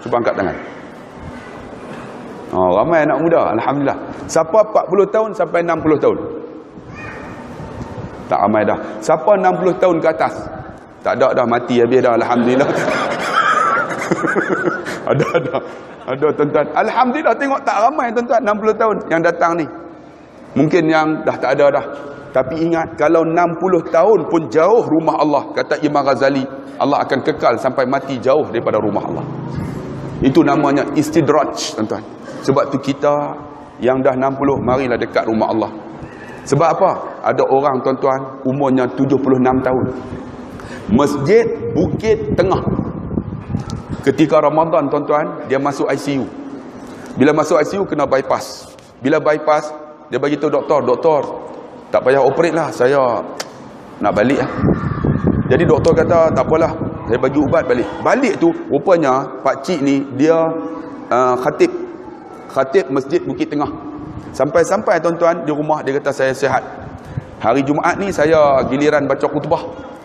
Cuba angkat tangan. Oh, ramai anak muda, alhamdulillah. Siapa 40 tahun sampai 60 tahun? Tak ramai dah. Siapa 60 tahun ke atas? Tak ada dah, mati habis dah, alhamdulillah. Ada tuan-tuan. Alhamdulillah, tengok tak ramai tuan-tuan 60 tahun yang datang ni. Mungkin yang dah tak ada dah. Tapi ingat, kalau 60 tahun pun jauh rumah Allah, kata Imam Ghazali, Allah akan kekal sampai mati jauh daripada rumah Allah. Itu namanya istidraj, tuan-tuan. Sebab tu kita yang dah 60, marilah dekat rumah Allah. Sebab apa? Ada orang, tuan-tuan, umurnya 76 tahun. Masjid Bukit Tengah. Ketika Ramadan, tuan-tuan, dia masuk ICU. Bila masuk ICU, kena bypass. Bila bypass, dia bagi tahu doktor, tak payah operate lah, saya nak balik lah. Jadi doktor kata, tak apalah, saya bagi ubat balik. Balik tu, rupanya pakcik ni, dia khatib Masjid Bukit Tengah. Sampai-sampai, tuan-tuan, di rumah, dia kata, saya sihat. Hari Jumaat ni, saya giliran baca khutbah.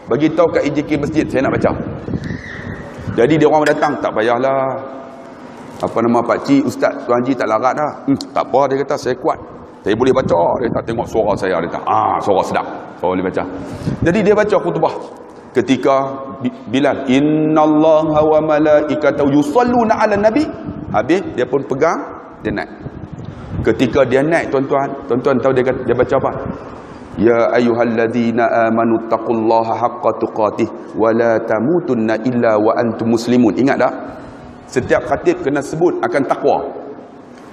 Bagi tahu kat IJK Masjid, saya nak baca. Jadi dia orang datang, tak payahlah. Apa nama pakcik, Ustaz Tuan Haji tak larat dah. Tak apa, dia kata, saya kuat. Saya boleh baca. Dia tak tengok suara saya. Dia tak, suara sedap. Saya boleh baca. Jadi dia baca khutbah. Ketika Bilal, innallaha wa malaikatahu yusalluna 'alan nabi. Habis dia pun pegang, dia naik. Ketika dia naik, tuan-tuan tahu dia baca apa? Ya ayyuhalladzina amanu taqullaha haqqa tuqatih wa la tamutunna illa wa antum muslimun. Ingat tak? Setiap khatib kena sebut akan takwa.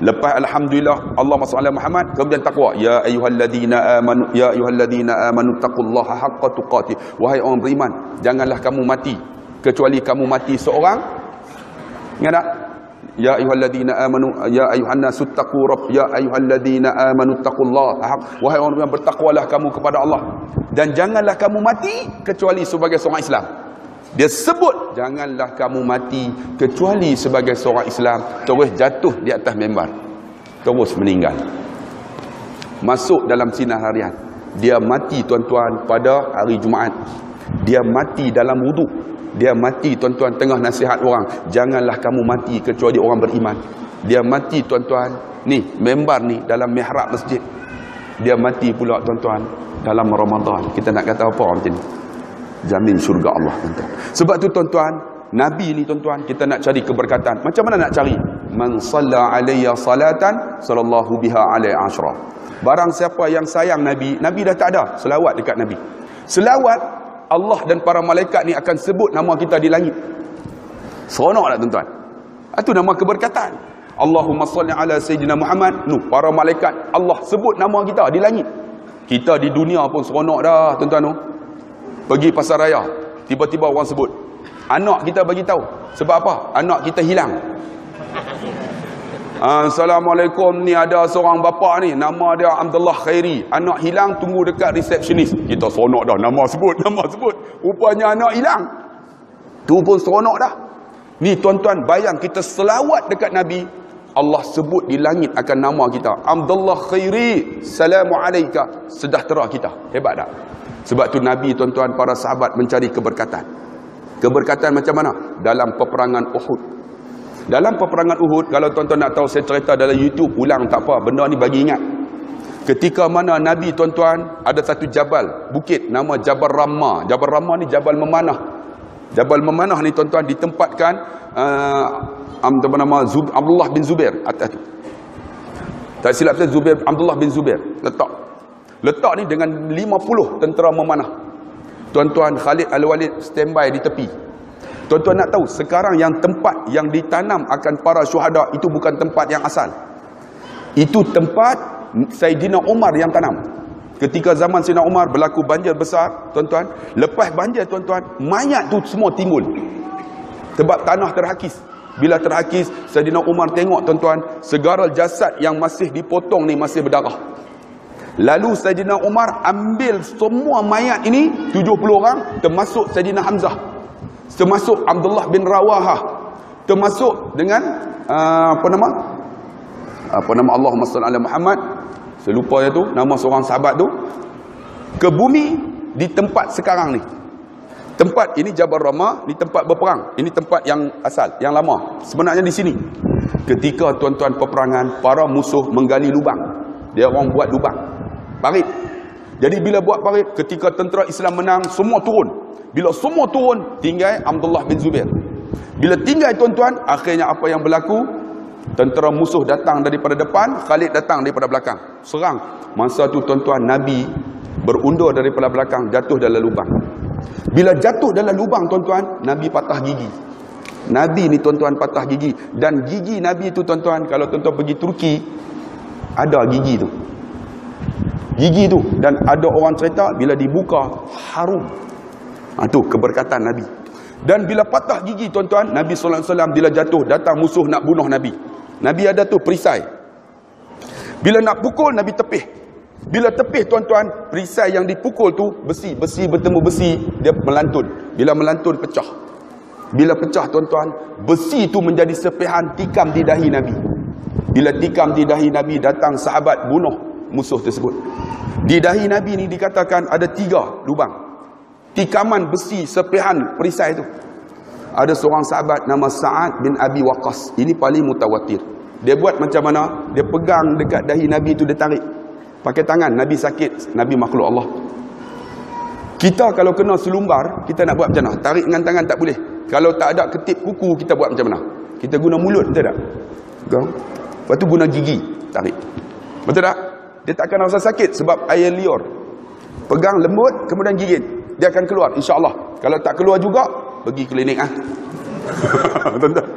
Lepas alhamdulillah Allahumma salli ala Muhammad, kemudian takwa. Ya ayyuhalladzina amanu taqullaha haqqa tuqatih. Wahai orang beriman, janganlah kamu mati kecuali kamu mati seorang. Ingat tak? Ya ayyuhalladzina amanu ya ayyuhannasu taqu rabb ya ayyuhalladzina amanu taqullaha. Wahai orang yang bertakwalah kamu kepada Allah, dan janganlah kamu mati kecuali sebagai seorang Islam. Dia sebut janganlah kamu mati kecuali sebagai seorang Islam, terus jatuh di atas mimbar, terus meninggal. Masuk dalam sinar harian. Dia mati, tuan-tuan, pada hari Jumaat. Dia mati dalam wuduk. Dia mati, tuan-tuan, tengah nasihat orang, janganlah kamu mati kecuali orang beriman. Dia mati, tuan-tuan, ni membar ni dalam mihrab masjid. Dia mati pula, tuan-tuan, dalam Ramadan. Kita nak kata apa macam ni? Jamin syurga Allah, tuan-tuan. Sebab tu, tuan-tuan, Nabi ni, tuan-tuan, kita nak cari keberkatan. Macam mana nak cari? Man salla alayya salatan sallallahu biha alaihi ashra. Barang siapa yang sayang Nabi, Nabi dah tak ada, selawat dekat Nabi. Selawat Allah dan para malaikat ni akan sebut nama kita di langit. Seronok tak, tuan-tuan? Itu nama keberkatan. Allahumma salli ala Sayyidina Muhammad. Para malaikat Allah sebut nama kita di langit. Kita di dunia pun seronok dah, tuan-tuan. Pergi pasar raya, tiba-tiba orang sebut. Anak kita bagi tahu. Sebab apa? Anak kita hilang. Assalamualaikum, ni ada seorang bapa ni, nama dia Abdullah Khairi, anak hilang, tunggu dekat resepsionis. Kita seronok dah, nama sebut. Rupanya anak hilang. Tu pun seronok dah. Ni, tuan-tuan, bayang kita selawat dekat Nabi, Allah sebut di langit akan nama kita, Abdullah Khairi, salamu alaika, sejahtera kita. Hebat tak? Sebab tu Nabi, tuan-tuan, para sahabat mencari keberkatan. Keberkatan macam mana? Dalam peperangan Uhud. Dalam peperangan Uhud, kalau tuan-tuan nak tahu, saya cerita dalam YouTube, ulang tak apa, benda ni bagi ingat. Ketika mana Nabi, tuan-tuan, ada satu jabal, bukit, nama Jabal Ramah. Jabal Ramah ni Jabal Memanah. Jabal Memanah ni, tuan-tuan, ditempatkan Abdullah bin Zubair atas tu. Tak silap saya, Abdullah bin Zubair letak ni dengan 50 tentera memanah. Tuan-tuan, Khalid Al-Walid standby di tepi. Tuan-tuan nak tahu, sekarang yang tempat yang ditanam akan para syuhada itu bukan tempat yang asal. Itu tempat Saidina Umar yang tanam. Ketika zaman Saidina Umar berlaku banjir besar, tuan-tuan, lepas banjir, tuan-tuan, mayat tu semua timbul. Sebab tanah terhakis. Bila terhakis, Saidina Umar tengok, tuan-tuan, segala jasad yang masih dipotong ni masih berdarah. Lalu Saidina Umar ambil semua mayat ini, 70 orang, termasuk Saidina Hamzah, termasuk Abdullah bin Rawahah, termasuk dengan apa nama Allahumma salli ala Muhammad, saya lupa tu nama seorang sahabat tu, ke bumi di tempat sekarang ni. Tempat ini Jabal Rahmah, ini tempat berperang. Ini tempat yang asal, yang lama. Sebenarnya di sini. Ketika tuan-tuan peperangan, para musuh menggali lubang. Dia orang buat lubang. Parit. Jadi bila buat parit, ketika tentera Islam menang, semua turun. Bila semua turun, tinggal Abdullah bin Zubair. Bila tinggal tuan-tuan, akhirnya apa yang berlaku? Tentera musuh datang daripada depan, Khalid datang daripada belakang. Serang. Masa tu tuan-tuan, Nabi berundur daripada belakang, jatuh dalam lubang. Bila jatuh dalam lubang tuan-tuan, Nabi patah gigi. Nabi ni tuan-tuan patah gigi. Dan gigi Nabi tu tuan-tuan, kalau tuan-tuan pergi Turki, ada gigi tu. Gigi tu. Dan ada orang cerita, bila dibuka, harum. Tu keberkatan Nabi. Dan bila patah gigi tuan-tuan, Nabi SAW bila jatuh, datang musuh nak bunuh Nabi. Nabi ada tu perisai. Bila nak pukul, Nabi tepih. Bila tepih tuan-tuan, perisai yang dipukul tu besi bertemu besi, dia melantun. Bila melantun pecah. Bila pecah tuan-tuan, besi tu menjadi sepihan tikam di dahi Nabi. Bila tikam di dahi Nabi, datang sahabat bunuh musuh tersebut. Di dahi Nabi ni dikatakan ada 3 lubang. Tikaman besi sepihan perisai tu. Ada seorang sahabat nama Sa'ad bin Abi Waqqas. Ini paling mutawatir. Dia buat macam mana? Dia pegang dekat dahi Nabi tu, dia tarik. Pakai tangan. Nabi sakit. Nabi makhluk Allah. Kita kalau kena selumbar, kita nak buat macam mana? Tarik dengan tangan tak boleh. Kalau tak ada ketip kuku, kita buat macam mana? Kita guna mulut, betul tak? Lepas tu guna gigi, tarik. Betul tak? Dia tak akan rasa sakit sebab air liur. Pegang lembut, kemudian gigit. Dia akan keluar, insya-Allah. Kalau tak keluar juga, pergi klinik ah. Tuan-tuan.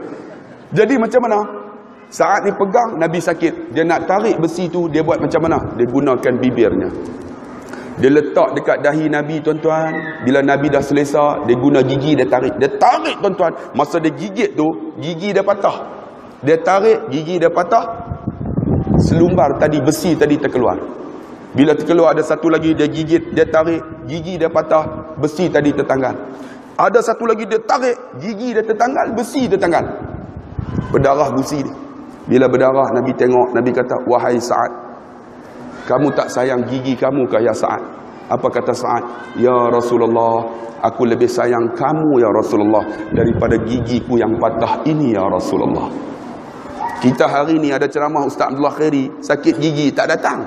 Jadi macam mana? Saat ni pegang, Nabi sakit. Dia nak tarik besi tu, dia buat macam mana? Dia gunakan bibirnya. Dia letak dekat dahi Nabi tuan-tuan. Bila Nabi dah selesa, dia guna gigi, dia tarik. Dia tarik tuan-tuan. Masa dia gigit tu, gigi dia patah. Dia tarik, gigi dia patah. Selumbar tadi, besi tadi terkeluar. Bila terkeluar ada satu lagi, dia gigit, dia tarik, gigi dia patah, besi tadi tertanggal. Ada satu lagi dia tarik, gigi dia tertanggal, besi tertanggal. Berdarah besi dia. Bila berdarah, Nabi tengok, Nabi kata, wahai Sa'ad, kamu tak sayang gigi kamu ke ya Sa'ad? Apa kata Sa'ad? Ya Rasulullah, aku lebih sayang kamu ya Rasulullah daripada gigiku yang patah ini ya Rasulullah. Kita hari ni ada ceramah Ustaz Abdullah Khairi, sakit gigi tak datang.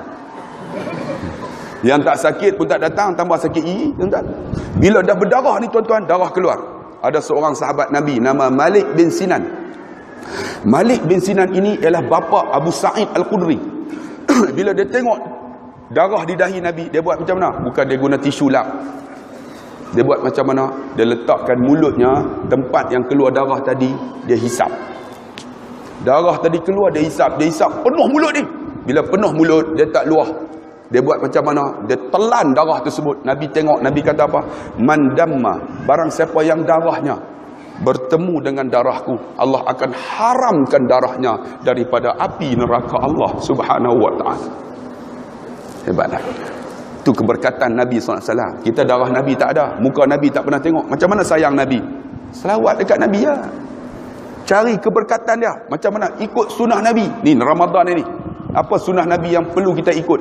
Yang tak sakit pun tak datang, tambah sakit gigi, tuan-tuan. Bila dah berdarah ni tuan-tuan, darah keluar. Ada seorang sahabat Nabi nama Malik bin Sinan. Malik bin Sinan ini ialah bapa Abu Sa'id Al-Khudri. Bila dia tengok darah di dahi Nabi, dia buat macam mana? Bukan dia guna tisu lap. Dia buat macam mana? Dia letakkan mulutnya, tempat yang keluar darah tadi, dia hisap. Darah tadi keluar, dia hisap. Dia hisap penuh mulut ni. Bila penuh mulut, dia tak luah. Dia buat macam mana? Dia telan darah tersebut. Nabi tengok, Nabi kata apa? Man damma, barang siapa yang darahnya bertemu dengan darahku, Allah akan haramkan darahnya daripada api neraka Allah Subhanahu wa ta'ala. Hebatlah. Itu keberkatan Nabi SAW. Kita darah Nabi tak ada, muka Nabi tak pernah tengok. Macam mana sayang Nabi? Selawat dekat Nabi ya. Cari keberkatan dia. Macam mana? Ikut sunnah Nabi. Ni Ramadan ini. Apa sunnah Nabi yang perlu kita ikut?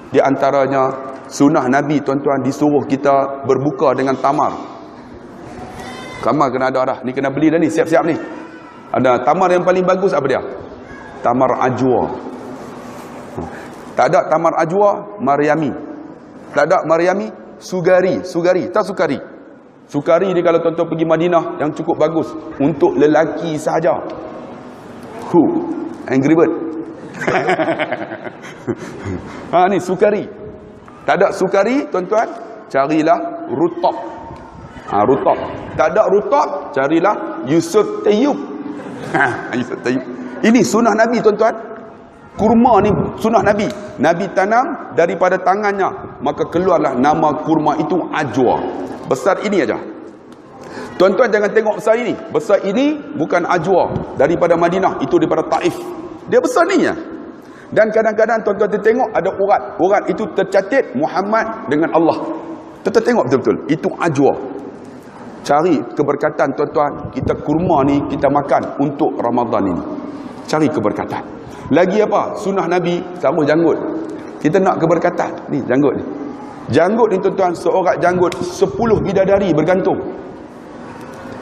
Di antaranya sunnah Nabi tuan-tuan, disuruh kita berbuka dengan tamar. Tamar kena ada dah. Ni kena beli dah ni, siap-siap ni. Ada tamar yang paling bagus apa dia? Tamar ajwa. Tak ada tamar ajwa, Maryami. Tak ada Maryami, sugari. Sugari, tak sukari. Sukari ni kalau tuan-tuan pergi Madinah yang cukup bagus untuk lelaki sahaja. Angry Bird. Ni sukari. Tak ada sukari tuan-tuan, carilah rutab. Rutab. Tak ada rutab, carilah Yusuf Tayyub. Yusuf Tayyub. Ini sunnah Nabi tuan-tuan. Kurma ni sunnah Nabi. Nabi tanam daripada tangannya, maka keluarlah nama kurma itu ajwa. Besar ini aja. Tuan-tuan jangan tengok besar ini. Besar ini bukan ajwa daripada Madinah, itu daripada Taif. Dia besar ni ya. Dan kadang-kadang tuan-tuan tengok ada urat. Urat itu tercatat Muhammad dengan Allah. Kita tengok betul-betul. Itu ajwa. Cari keberkatan tuan-tuan. Kita kurma ni kita makan untuk Ramadan ini. Cari keberkatan. Lagi apa? Sunnah Nabi, sama janggut. Kita nak keberkatan. Ni janggut ni. Janggut ni tuan-tuan, seorang janggut 10 bidadari bergantung.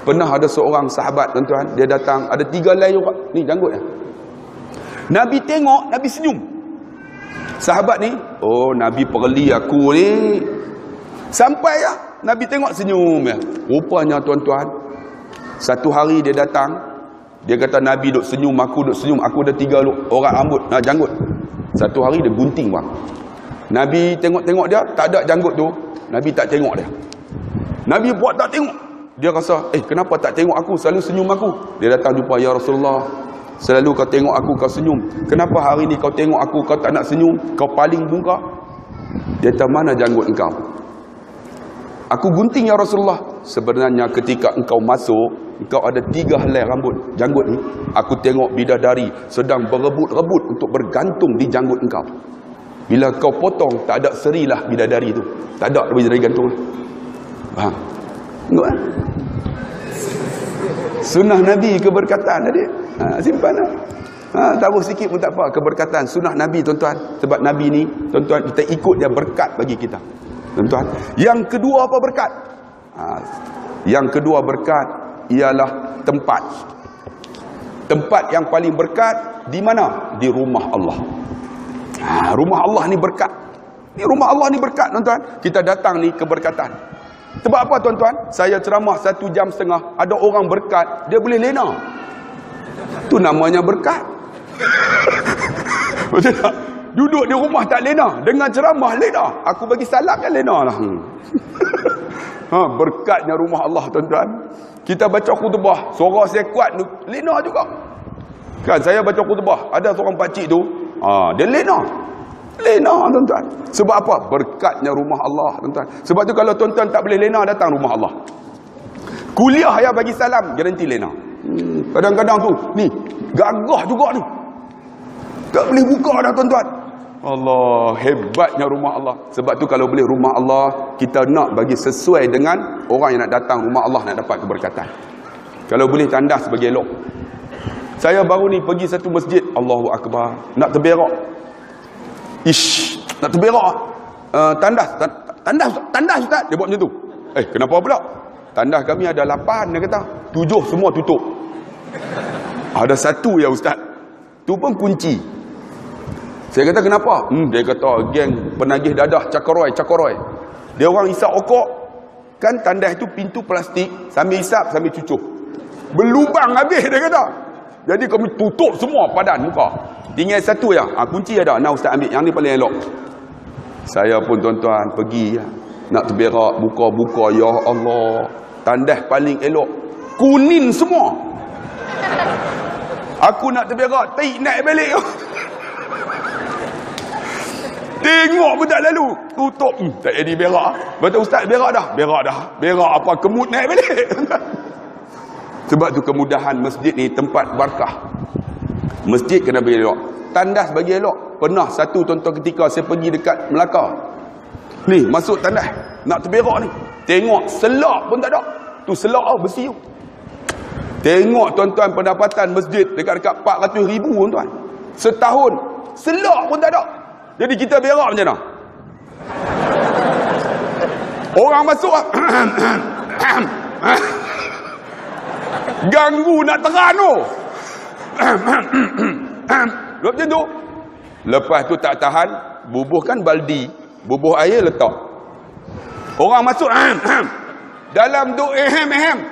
Pernah ada seorang sahabat tuan-tuan, dia datang, ada 3 helai orang ni janggutnya. Nabi tengok, Nabi senyum. Sahabat ni, oh Nabi perli aku ni. Sampai ya, Nabi tengok senyum ya. Rupanya tuan-tuan, satu hari dia datang, dia kata Nabi duk senyum, aku ada 3 orang rambut, janggut. Satu hari dia gunting bang. Nabi tengok-tengok dia, tak ada janggut tu. Nabi tak tengok dia. Nabi buat tak tengok. Dia rasa, kenapa tak tengok aku? Selalu senyum aku. Dia datang jumpa, ya Rasulullah, selalu kau tengok aku, kau senyum. Kenapa hari ni kau tengok aku, kau tak nak senyum? Kau paling bungkak. Dia kata, mana janggut engkau? Aku gunting ya Rasulullah. Sebenarnya ketika engkau masuk, engkau ada 3 helai rambut janggut ni. Aku tengok bidadari sedang berebut-rebut untuk bergantung di janggut engkau. Bila kau potong, tak ada serilah bidadari tu. Tak ada bidadari gantung. Faham? Tengok kan? Sunnah Nabi keberkatan tadi. Simpan lah. Taruh sikit pun tak apa. Keberkatan sunnah Nabi tuan-tuan. Sebab Nabi ni tuan-tuan, kita ikut dia, berkat bagi kita tuan-tuan. Yang kedua apa berkat? Yang kedua berkat ialah tempat. Tempat yang paling berkat di mana? Di rumah Allah. Rumah Allah ni berkat. Ni rumah Allah ni berkat tuan-tuan. Kita datang ni keberkatan. Sebab apa tuan-tuan? Saya ceramah 1 jam setengah, ada orang berkat, dia boleh lena. Tu namanya berkat. Betul tak? Duduk di rumah tak lena, dengan ceramah lena. Aku bagi salam kan lena lah. Berkatnya rumah Allah tuan-tuan. Kita baca khutbah, suara saya kuat, lena juga. Kan saya baca khutbah, ada seorang pakcik tu, dia lena tuan-tuan. Sebab apa? Berkatnya rumah Allah tuan-tuan. Sebab tu kalau tuan-tuan tak boleh lena, datang rumah Allah. Kuliah yang bagi salam, garanti lena. Kadang-kadang tu ni gagah juga ni, tak boleh buka dah tuan-tuan. Allah, hebatnya rumah Allah. Sebab tu kalau boleh rumah Allah, kita nak bagi sesuai dengan orang yang nak datang rumah Allah, nak dapat keberkatan. Kalau boleh tandas bagi elok. Saya baru ni pergi satu masjid, Allahu Akbar, nak terberak. Nak terberak. Tandas Ustaz. Dia buat macam tu. Kenapa pula? Tandas kami ada 8, dia kata. 7 semua tutup. Ada 1 ya Ustaz. Tu pun kunci. Saya kata kenapa? Dia kata geng penagih dadah cakoroi. Dia orang isap rokok. Kan tandas tu pintu plastik, sambil isap sambil cucuk. Berlubang habis dia kata. Jadi kami tutup semua padan muka. Tinggal 1 ya. Kunci ada. Nah Ustaz ambil. Yang ni paling elok. Saya pun tuan-tuan pergi ya. Nak terberak, buka-buka, ya Allah. Tandas paling elok. Kuning semua. Aku nak terberak, taik naik balik. Tengok pun tak lalu. Tutup. Tak jadi berak. Betul Ustaz berak dah. Berak apa? Kemut naik balik. Sebab tu kemudahan masjid ni tempat barakah. Masjid kena bagi elok. Tandas bagi elok. Pernah satu tuan-tuan ketika saya pergi dekat Melaka. Ni masuk tandas. Nak terberak ni. Tengok selak pun tak ada. Tu selak besi tu. Tengok tuan-tuan pendapatan masjid dekat-dekat 400,000 tuan-tuan. Setahun. Selak pun tak ada. Jadi kita berak macam mana? Orang masuk ganggu nak teran tu. Macam tu. Lepas tu tak tahan, bubuhkan baldi, bubuh air letak. Orang masuk dalam tu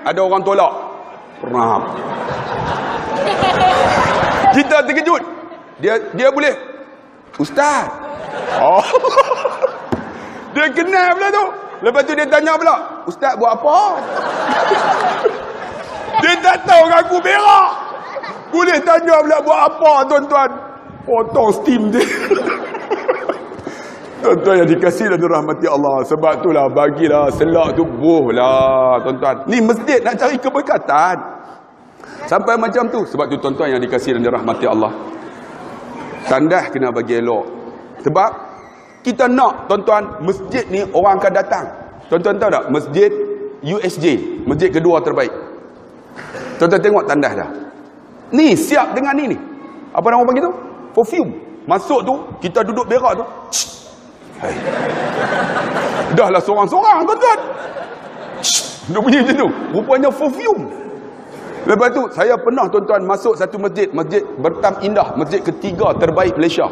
ada orang tolak. Pernah. Kita terkejut. Dia boleh. Ustaz. Dia kenal pula tu. Lepas tu dia tanya pula, Ustaz buat apa? Dia tak tahu aku berak. Boleh tanya pula buat apa tuan-tuan? Potong steam dia. Tuan-tuan yang dikasih dan dirahmati Allah. Sebab itulah bagilah selak tu buh lah tuan-tuan. Ni masjid nak cari keberkatan. Sampai macam tu. Sebab tu tuan-tuan yang dikasih dan dirahmati Allah. Tandas kena bagi elok. Sebab kita nak tuan-tuan masjid ni orang akan datang. Tuan-tuan tahu tak? Masjid USJ. Masjid kedua terbaik. Tuan-tuan tengok tandas dah. Ni siap dengan ni. Apa nama panggil tu? Perfume. Masuk tu, kita duduk berak tu. Hai. Dah lah seorang-seorang tuan-tuan. Dia bunyi macam tu. Rupanya perfume. Lepas tu saya pernah tuan-tuan masuk satu masjid, Masjid Bertam Indah, masjid ketiga terbaik Malaysia.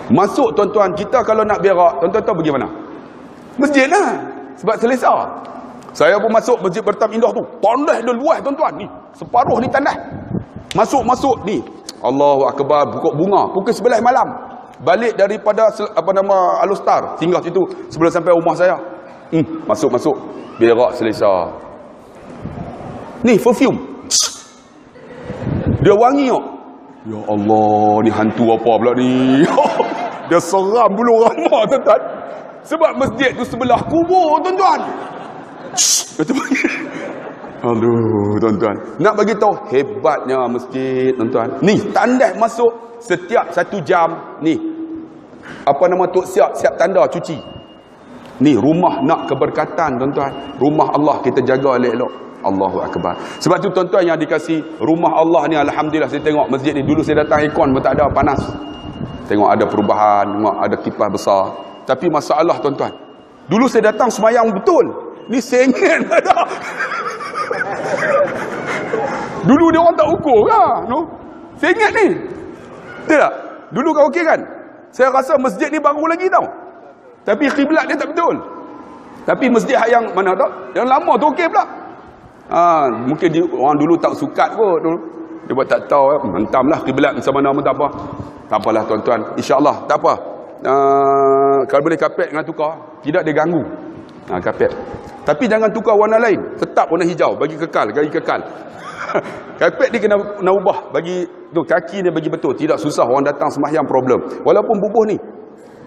Masuk tuan-tuan, kita kalau nak berak, tuan-tuan tahu pergi mana? Masjid lah. Sebab selesa. Saya pun masuk Masjid Bertam Indah tu. Tandas dia luas tuan-tuan ni. Separuh ni tandas. Masuk ni. Allahu Akbar, pokok bunga. Pukul 11 malam. Balik daripada Alustar, singgah situ sebelum sampai rumah saya. Masuk. Berak selesa. Ni perfume. Dia wangi kok. Ya Allah, ni hantu apa pula ni? Dia seram bulu rama tuan-tuan. Sebab masjid tu sebelah kubur tuan-tuan. Aduh tuan-tuan. Nak bagi tahu hebatnya masjid tuan-tuan. Ni tandas masuk setiap 1 jam ni. Tok siap tanda cuci. Ni rumah nak keberkatan tuan-tuan. Rumah Allah kita jaga elok-elok. Allahu Akbar. Sebab tu tuan-tuan yang dikasih rumah Allah ni, alhamdulillah saya tengok masjid ni. Dulu saya datang aircon pun tak ada, panas. Tengok ada perubahan, tengok ada kipas besar. Tapi masalah tuan-tuan, dulu saya datang semayang betul. Ni sengit ada. Dulu dia orang tak ukur lah, no? Sengit ni. Betul tak? Dulu kau okey kan? Saya rasa masjid ni baru lagi tau. Tapi kiblat dia tak betul. Tapi masjid yang mana tau? Yang lama tu okey pula. Mungkin orang dulu tak sukat kot dulu. Dia buat tak tahu, mentamlah kiblat macam mana pun tak apa. Tak apalah tuan-tuan, insya-Allah tak apa. Kalau boleh kapet dengan tukar, tidak dia ganggu. Kapet. Tapi jangan tukar warna lain, tetap warna hijau bagi kekal. Kapet dia kena ubah bagi tu, kaki dia bagi betul, tidak susah orang datang sembahyang problem. Walaupun bubuh ni,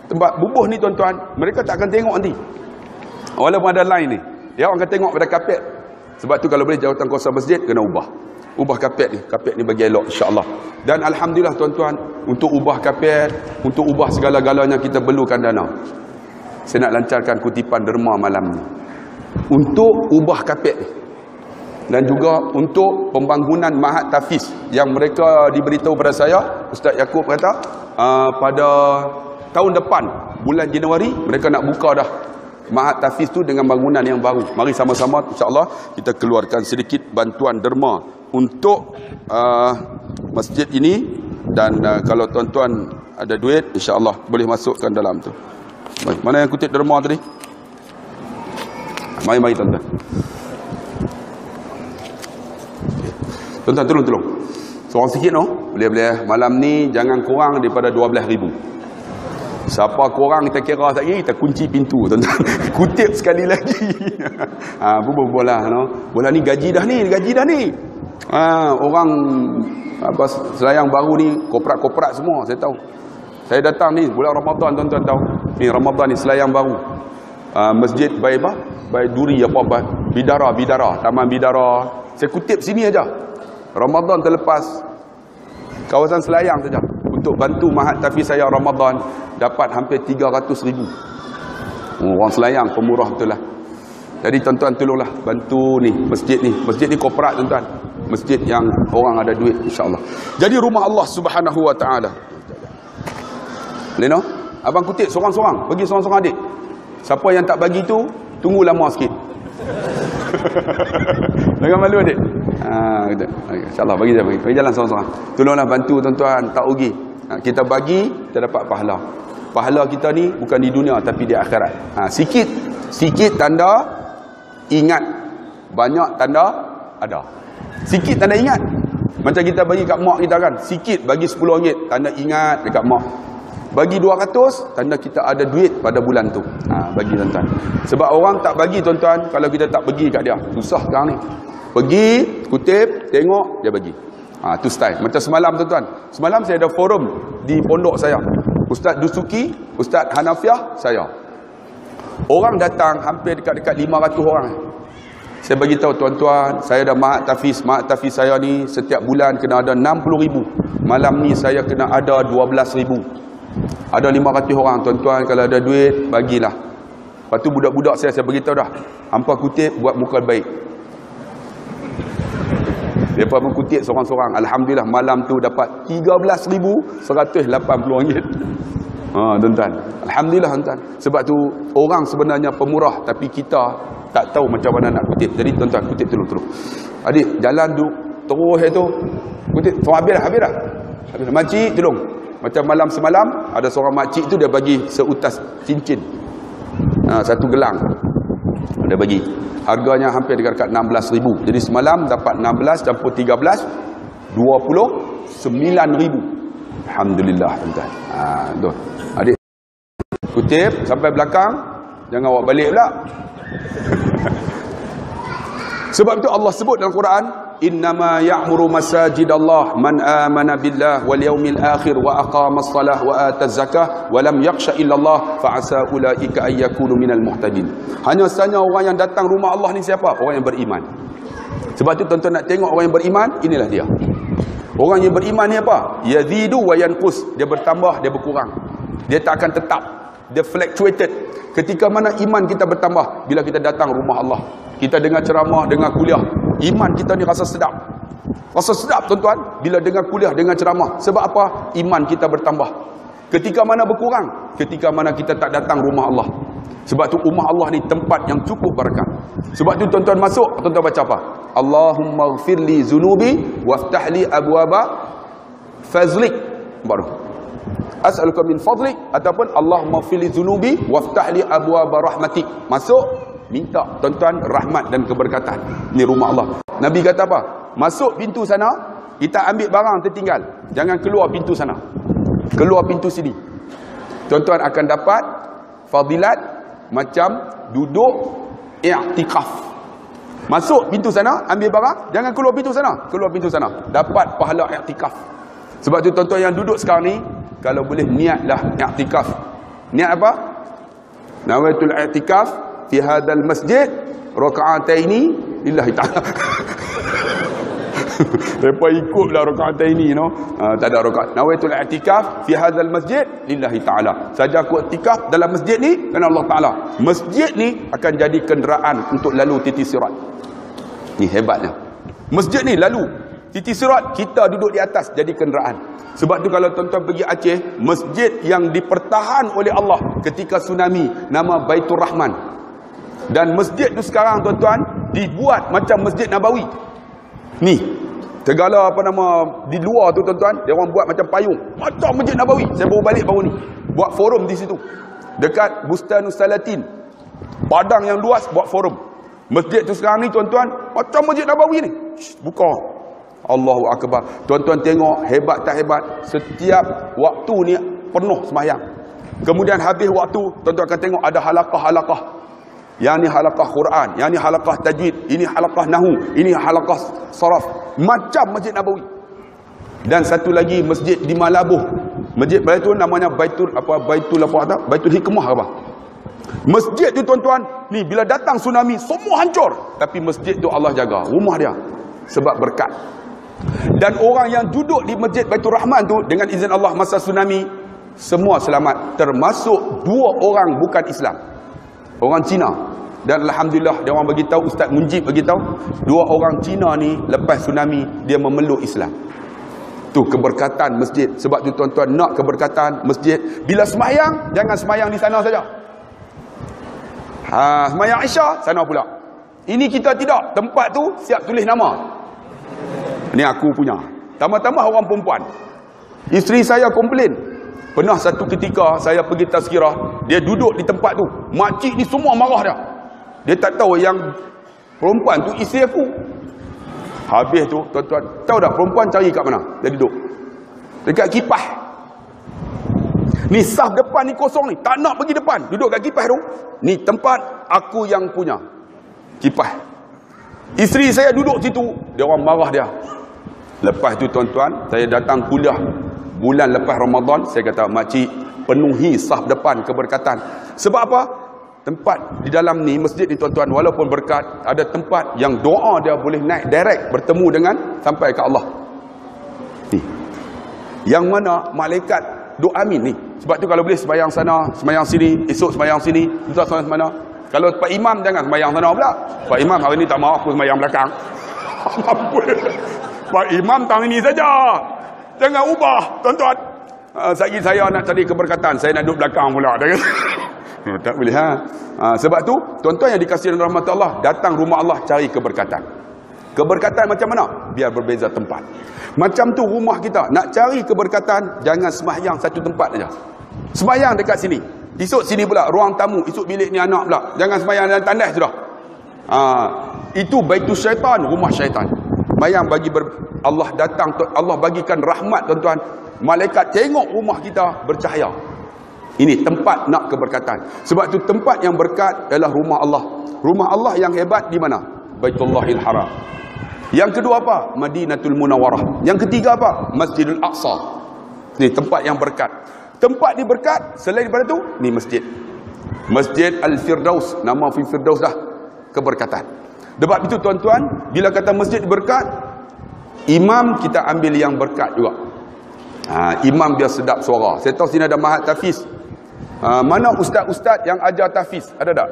tempat bubuh ni tuan-tuan, mereka tak akan tengok nanti. Walaupun ada line ni, dia orang akan tengok pada kapet. Sebab tu kalau boleh jawatan kuasa masjid kena ubah kapet ni bagi elok insya-Allah. Dan alhamdulillah tuan-tuan, untuk ubah kapet, untuk ubah segala-galanya kita perlukan dana. Saya nak lancarkan kutipan derma malam ni untuk ubah kapet ni. Dan juga untuk pembangunan Mahat Tafiz yang mereka diberitahu pada saya, Ustaz Yaakob kata pada tahun depan bulan Januari mereka nak buka dah Mahat Tafiz tu dengan bangunan yang baru. Mari sama-sama insya-Allah kita keluarkan sedikit bantuan derma untuk masjid ini. Dan kalau tuan-tuan ada duit, insya-Allah boleh masukkan dalam tu. Baik, mana yang kutip derma tadi? Mari tuan-tuan. Tuan-tuan tolong. Seorang sikit no. Boleh. Malam ni jangan kurang daripada 12,000. Siapa korang kita kira lagi, kita kunci pintu tuan-tuan. Kutip sekali lagi. Bola no. Bola ni gaji dah ni. Orang selayang baru ni, korporat semua saya tahu. Saya datang ni bulan Ramadan tuan-tuan tahu. Ni Ramadan ni selayang baru. Masjid Bai Duri Bidara, Taman Bidara. Saya kutip sini aja. Ramadan terlepas kawasan selayang saja untuk bantu Mahat Tafiz saya Ramadan dapat hampir 300,000. Orang selayang pemurah betul lah. Jadi tuan-tuan tolonglah bantu ni masjid ni. Masjid ni korporat tuan-tuan. Masjid yang orang ada duit insya-Allah. Jadi rumah Allah Subhanahu wa taala. Leno, abang kutip seorang-seorang, bagi seorang-seorang adik. Siapa yang tak bagi tu, tunggu lama sikit. Jangan malu adik. InsyaAllah bagi jalan seorang-seorang. Tolonglah bantu tuan-tuan, tak rugi. Kita bagi, kita dapat pahala. Pahala kita ni bukan di dunia tapi di akhirat. Sikit tanda ingat, banyak tanda ada. Sikit tanda ingat. Macam kita bagi kat mak kita kan, sikit bagi RM10, tanda ingat dekat mak. Bagi 200, tanda kita ada duit pada bulan tu. Bagi tuan-tuan. Sebab orang tak bagi tuan-tuan kalau kita tak pergi kat dia. Susah sekarang ni. Pergi, kutip, tengok, dia bagi. Tu style. Macam semalam tuan-tuan. Semalam saya ada forum di pondok saya. Ustaz Dusuki, Ustaz Hanafiah, saya. Orang datang hampir dekat-dekat 500 orang. Saya bagi tahu tuan-tuan, saya ada Mahat Tafiz. Mahat Tafiz saya ni setiap bulan kena ada 60,000. Malam ni saya kena ada 12,000. Ada 500 orang tuan-tuan, kalau ada duit bagilah. Lepas tu budak-budak saya beritahu dah, hampa kutip buat muka baik. Depa mengkutip seorang-seorang, alhamdulillah malam tu dapat RM13,180. Tuan-tuan, Alhamdulillah tuan. Sebab tu orang sebenarnya pemurah tapi kita tak tahu macam mana nak kutip. Jadi tuan-tuan kutip tolong. Adik jalan duk terus itu kutip. So habis dah. Habis. Makcik tolong. Macam malam semalam ada seorang makcik tu dia bagi seutas cincin. Satu gelang. Dia bagi. Harganya hampir dekat 16,000. Jadi semalam dapat 16 campur 13 29,000. Alhamdulillah tuan-tuan. Tu. Adik kutip sampai belakang, jangan awak balik pula. Sebab itu Allah sebut dalam Quran, innama ya'muru masajidallah man amana billah wal yaumil akhir wa aqamas salah wa ataz zakah wa lam yakhsha illallah fa asa ulaika ay yakunu minal muhtadin. Hanya sahaja orang yang datang rumah Allah ni siapa? Orang yang beriman. Sebab tu tuan-tuan nak tengok orang yang beriman, inilah dia. Orang yang beriman ni apa? Yazidu wa yanqus. Dia bertambah, dia berkurang. Dia tak akan tetap. Dia fluctuated. Ketika mana iman kita bertambah? Bila kita datang rumah Allah. Kita dengar ceramah, dengar kuliah. Iman kita ni rasa sedap. Rasa sedap tuan-tuan. Bila dengar kuliah, dengar ceramah. Sebab apa? Iman kita bertambah. Ketika mana berkurang? Ketika mana kita tak datang rumah Allah. Sebab tu rumah Allah ni tempat yang cukup barakat. Sebab tu tuan-tuan masuk, tuan-tuan baca apa? Allahumma ghfirli zunubi waftahli abwaba fazlik. Baru as'aluka min fadlik, ataupun Allahumma ghfirli zunubi waftahli abwaba rahmatik. Masuk, minta tuan-tuan rahmat dan keberkatan. Ni rumah Allah. Nabi kata apa? Masuk pintu sana, kita ambil barang tertinggal. Jangan keluar pintu sana. Keluar pintu sini. Tuan-tuan akan dapat fadilat macam duduk i'tikaf. Masuk pintu sana, ambil barang, jangan keluar pintu sana. Keluar pintu sana, dapat pahala i'tikaf. Sebab tu tuan-tuan yang duduk sekarang ni, kalau boleh niatlah i'tikaf. Niat apa? Nawaitul i'tikaf fi hadzal masjid raka'ataini lillahi ta'ala. Depa ikutlah raka'ataini tak ada rakaat. Nawaitul i'tikaf fi hadzal masjid lillahi ta'ala. Saja aku i'tikaf dalam masjid ni kerana Allah Taala. Masjid ni akan jadi kenderaan untuk lalu titik sirat. Ni hebatnya. Masjid ni lalu titik sirat, kita duduk di atas jadi kenderaan. Sebab tu kalau tuan-tuan pergi Aceh, masjid yang dipertahan oleh Allah ketika tsunami nama Baitur Rahman. Dan masjid tu sekarang tuan-tuan dibuat macam Masjid Nabawi. Ni segala apa nama di luar tu tuan-tuan, dia orang buat macam payung, macam Masjid Nabawi. Saya baru balik baru ni, buat forum di situ dekat Bustanus Salatin, padang yang luas, buat forum. Masjid tu sekarang ni tuan-tuan macam Masjid Nabawi ni. Buka, Allahu Akbar. Tuan-tuan tengok hebat tak hebat. Setiap waktu ni penuh sembahyang. Kemudian habis waktu, tuan-tuan akan tengok ada halaqah-halaqah. Yang ni halaqah Quran, yang ni halaqah tajwid, ini halaqah nahu, ini halaqah saraf, macam Masjid Nabawi. Dan satu lagi masjid di Malabuh. Masjid itu namanya Baitul Hikmah apa? Masjid tu tuan-tuan, ni bila datang tsunami semua hancur, tapi masjid tu Allah jaga rumah dia sebab berkat. Dan orang yang duduk di Masjid Baitur Rahman tu dengan izin Allah masa tsunami semua selamat, termasuk 2 orang bukan Islam. Orang Cina. Dan alhamdulillah dia orang bagi tahu, Ustaz Munjib bagi tahu, 2 orang Cina ni lepas tsunami dia memeluk Islam. Tu keberkatan masjid. Sebab tu tuan-tuan nak keberkatan masjid, bila semayang jangan semayang di sana saja. Semayang Isya sana pula. Ini kita tidak, tempat tu siap tulis nama. Ni aku punya. Tambah-tambah orang perempuan. Isteri saya komplain. Pernah satu ketika saya pergi tazkirah, dia duduk di tempat tu. Makcik ni semua marah dia. Dia tak tahu yang perempuan tu isteri aku. Habis tu, tuan-tuan, tahu tak perempuan cari kat mana? Dia duduk dekat kipas. Ni saf depan ni kosong ni, tak nak pergi depan, duduk kat kipas tu. Ni tempat aku yang punya kipas. Isteri saya duduk situ, dia orang marah dia. Lepas tu tuan-tuan, saya datang kuliah bulan lepas Ramadan, saya kata, makcik, penuhi saf depan keberkatan. Sebab apa? Tempat di dalam ni, masjid ni tuan-tuan, walaupun berkat, ada tempat yang doa dia boleh naik direct, bertemu dengan, sampai ke Allah. Ni. Yang mana malaikat doa amin ni. Sebab tu kalau boleh sembahyang sana, sembahyang sini, esok sembahyang sini, lusa sembahyang mana. Kalau Pak Imam jangan sembahyang sana pula. Pak Imam hari ni tak maaf aku sembahyang belakang. Pak Imam tahun ini saja. Jangan ubah, tuan-tuan. Sekali saya nak cari keberkatan, saya nak duduk belakang pula. Dia kata, tak boleh sebab tu tuan-tuan yang dikasihi rahmat Allah, datang rumah Allah cari keberkatan. Keberkatan macam mana? Biar berbeza tempat. Macam tu rumah kita, nak cari keberkatan, jangan sembahyang satu tempat aja. Sembahyang dekat sini, esok sini pula ruang tamu, esok bilik ni anak pula. Jangan sembahyang dalam tandas sudah. Itu baitus syaitan, rumah syaitan. Bayang Allah datang, Allah bagikan rahmat tuan-tuan. Malaikat tengok rumah kita bercahaya. Ini tempat nak keberkatan. Sebab tu tempat yang berkat adalah rumah Allah. Rumah Allah yang hebat di mana? Baitullahil Haram. Yang kedua apa? Madinatul Munawwarah. Yang ketiga apa? Masjidul Aqsa. Ni tempat yang berkat. Tempat ni berkat, selain daripada tu, ni masjid. Masjid Al-Firdaus. Nama Firdaus dah. Keberkatan. Sebab itu tuan-tuan, bila kata masjid berkat, imam kita ambil yang berkat juga. Imam biar sedap suara. Saya tahu sini ada mahat tahfiz. Mana ustaz-ustaz yang ajar tahfiz? Ada tak?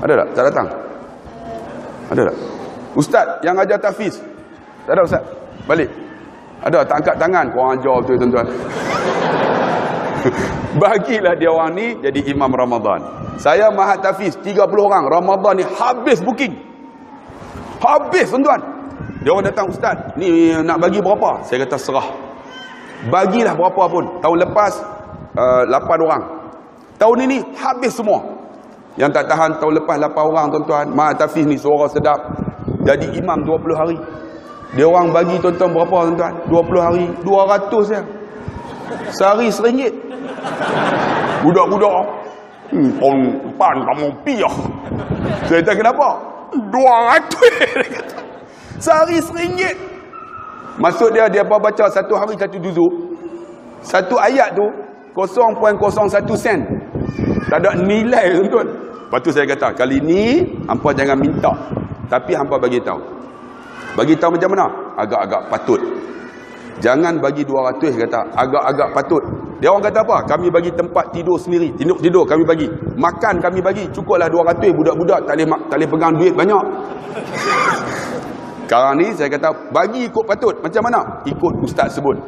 Ada tak? Tak datang? Ada tak? Ustaz yang ajar tahfiz? Tak ada ustaz? Balik? Ada? Tak angkat tangan? Korang ajar betul tuan-tuan. Bagilah dia orang ni jadi imam Ramadan. Saya mahat tahfiz 30 orang. Ramadan ni habis booking. Habis tuan-tuan. Dia orang datang, ustaz, ni nak bagi berapa? Saya kata serah. Bagilah berapa pun. Tahun lepas 8 orang. Tahun ini habis semua. Yang tak tahan tahun lepas 8 orang tuan-tuan. Mahat tahfiz ni suara sedap. Jadi imam 20 hari. Dia orang bagi tuan-tuan berapa tuan-tuan? 20 hari 200 ya. Sehari RM1. Budak-budak tahun depan kamu piyah. Saya kata kenapa? 200. Sehari RM1. Maksud dia baca satu hari satu juzuk. Satu ayat tu 0.01 sen. Tak ada nilai tuan-tuan. Lepas tu saya kata, kali ni hampa jangan minta, tapi hampa bagi tahu. Bagi tahu macam mana? Agak-agak patut. Jangan bagi 200 kata, agak-agak patut. Dia orang kata apa? Kami bagi tempat tidur sendiri. Tidur kami bagi. Makan kami bagi. Cukuplah 200. Budak-budak tak boleh pegang duit banyak. Sekarang ni saya kata bagi ikut patut. Macam mana? Ikut ustaz sebut.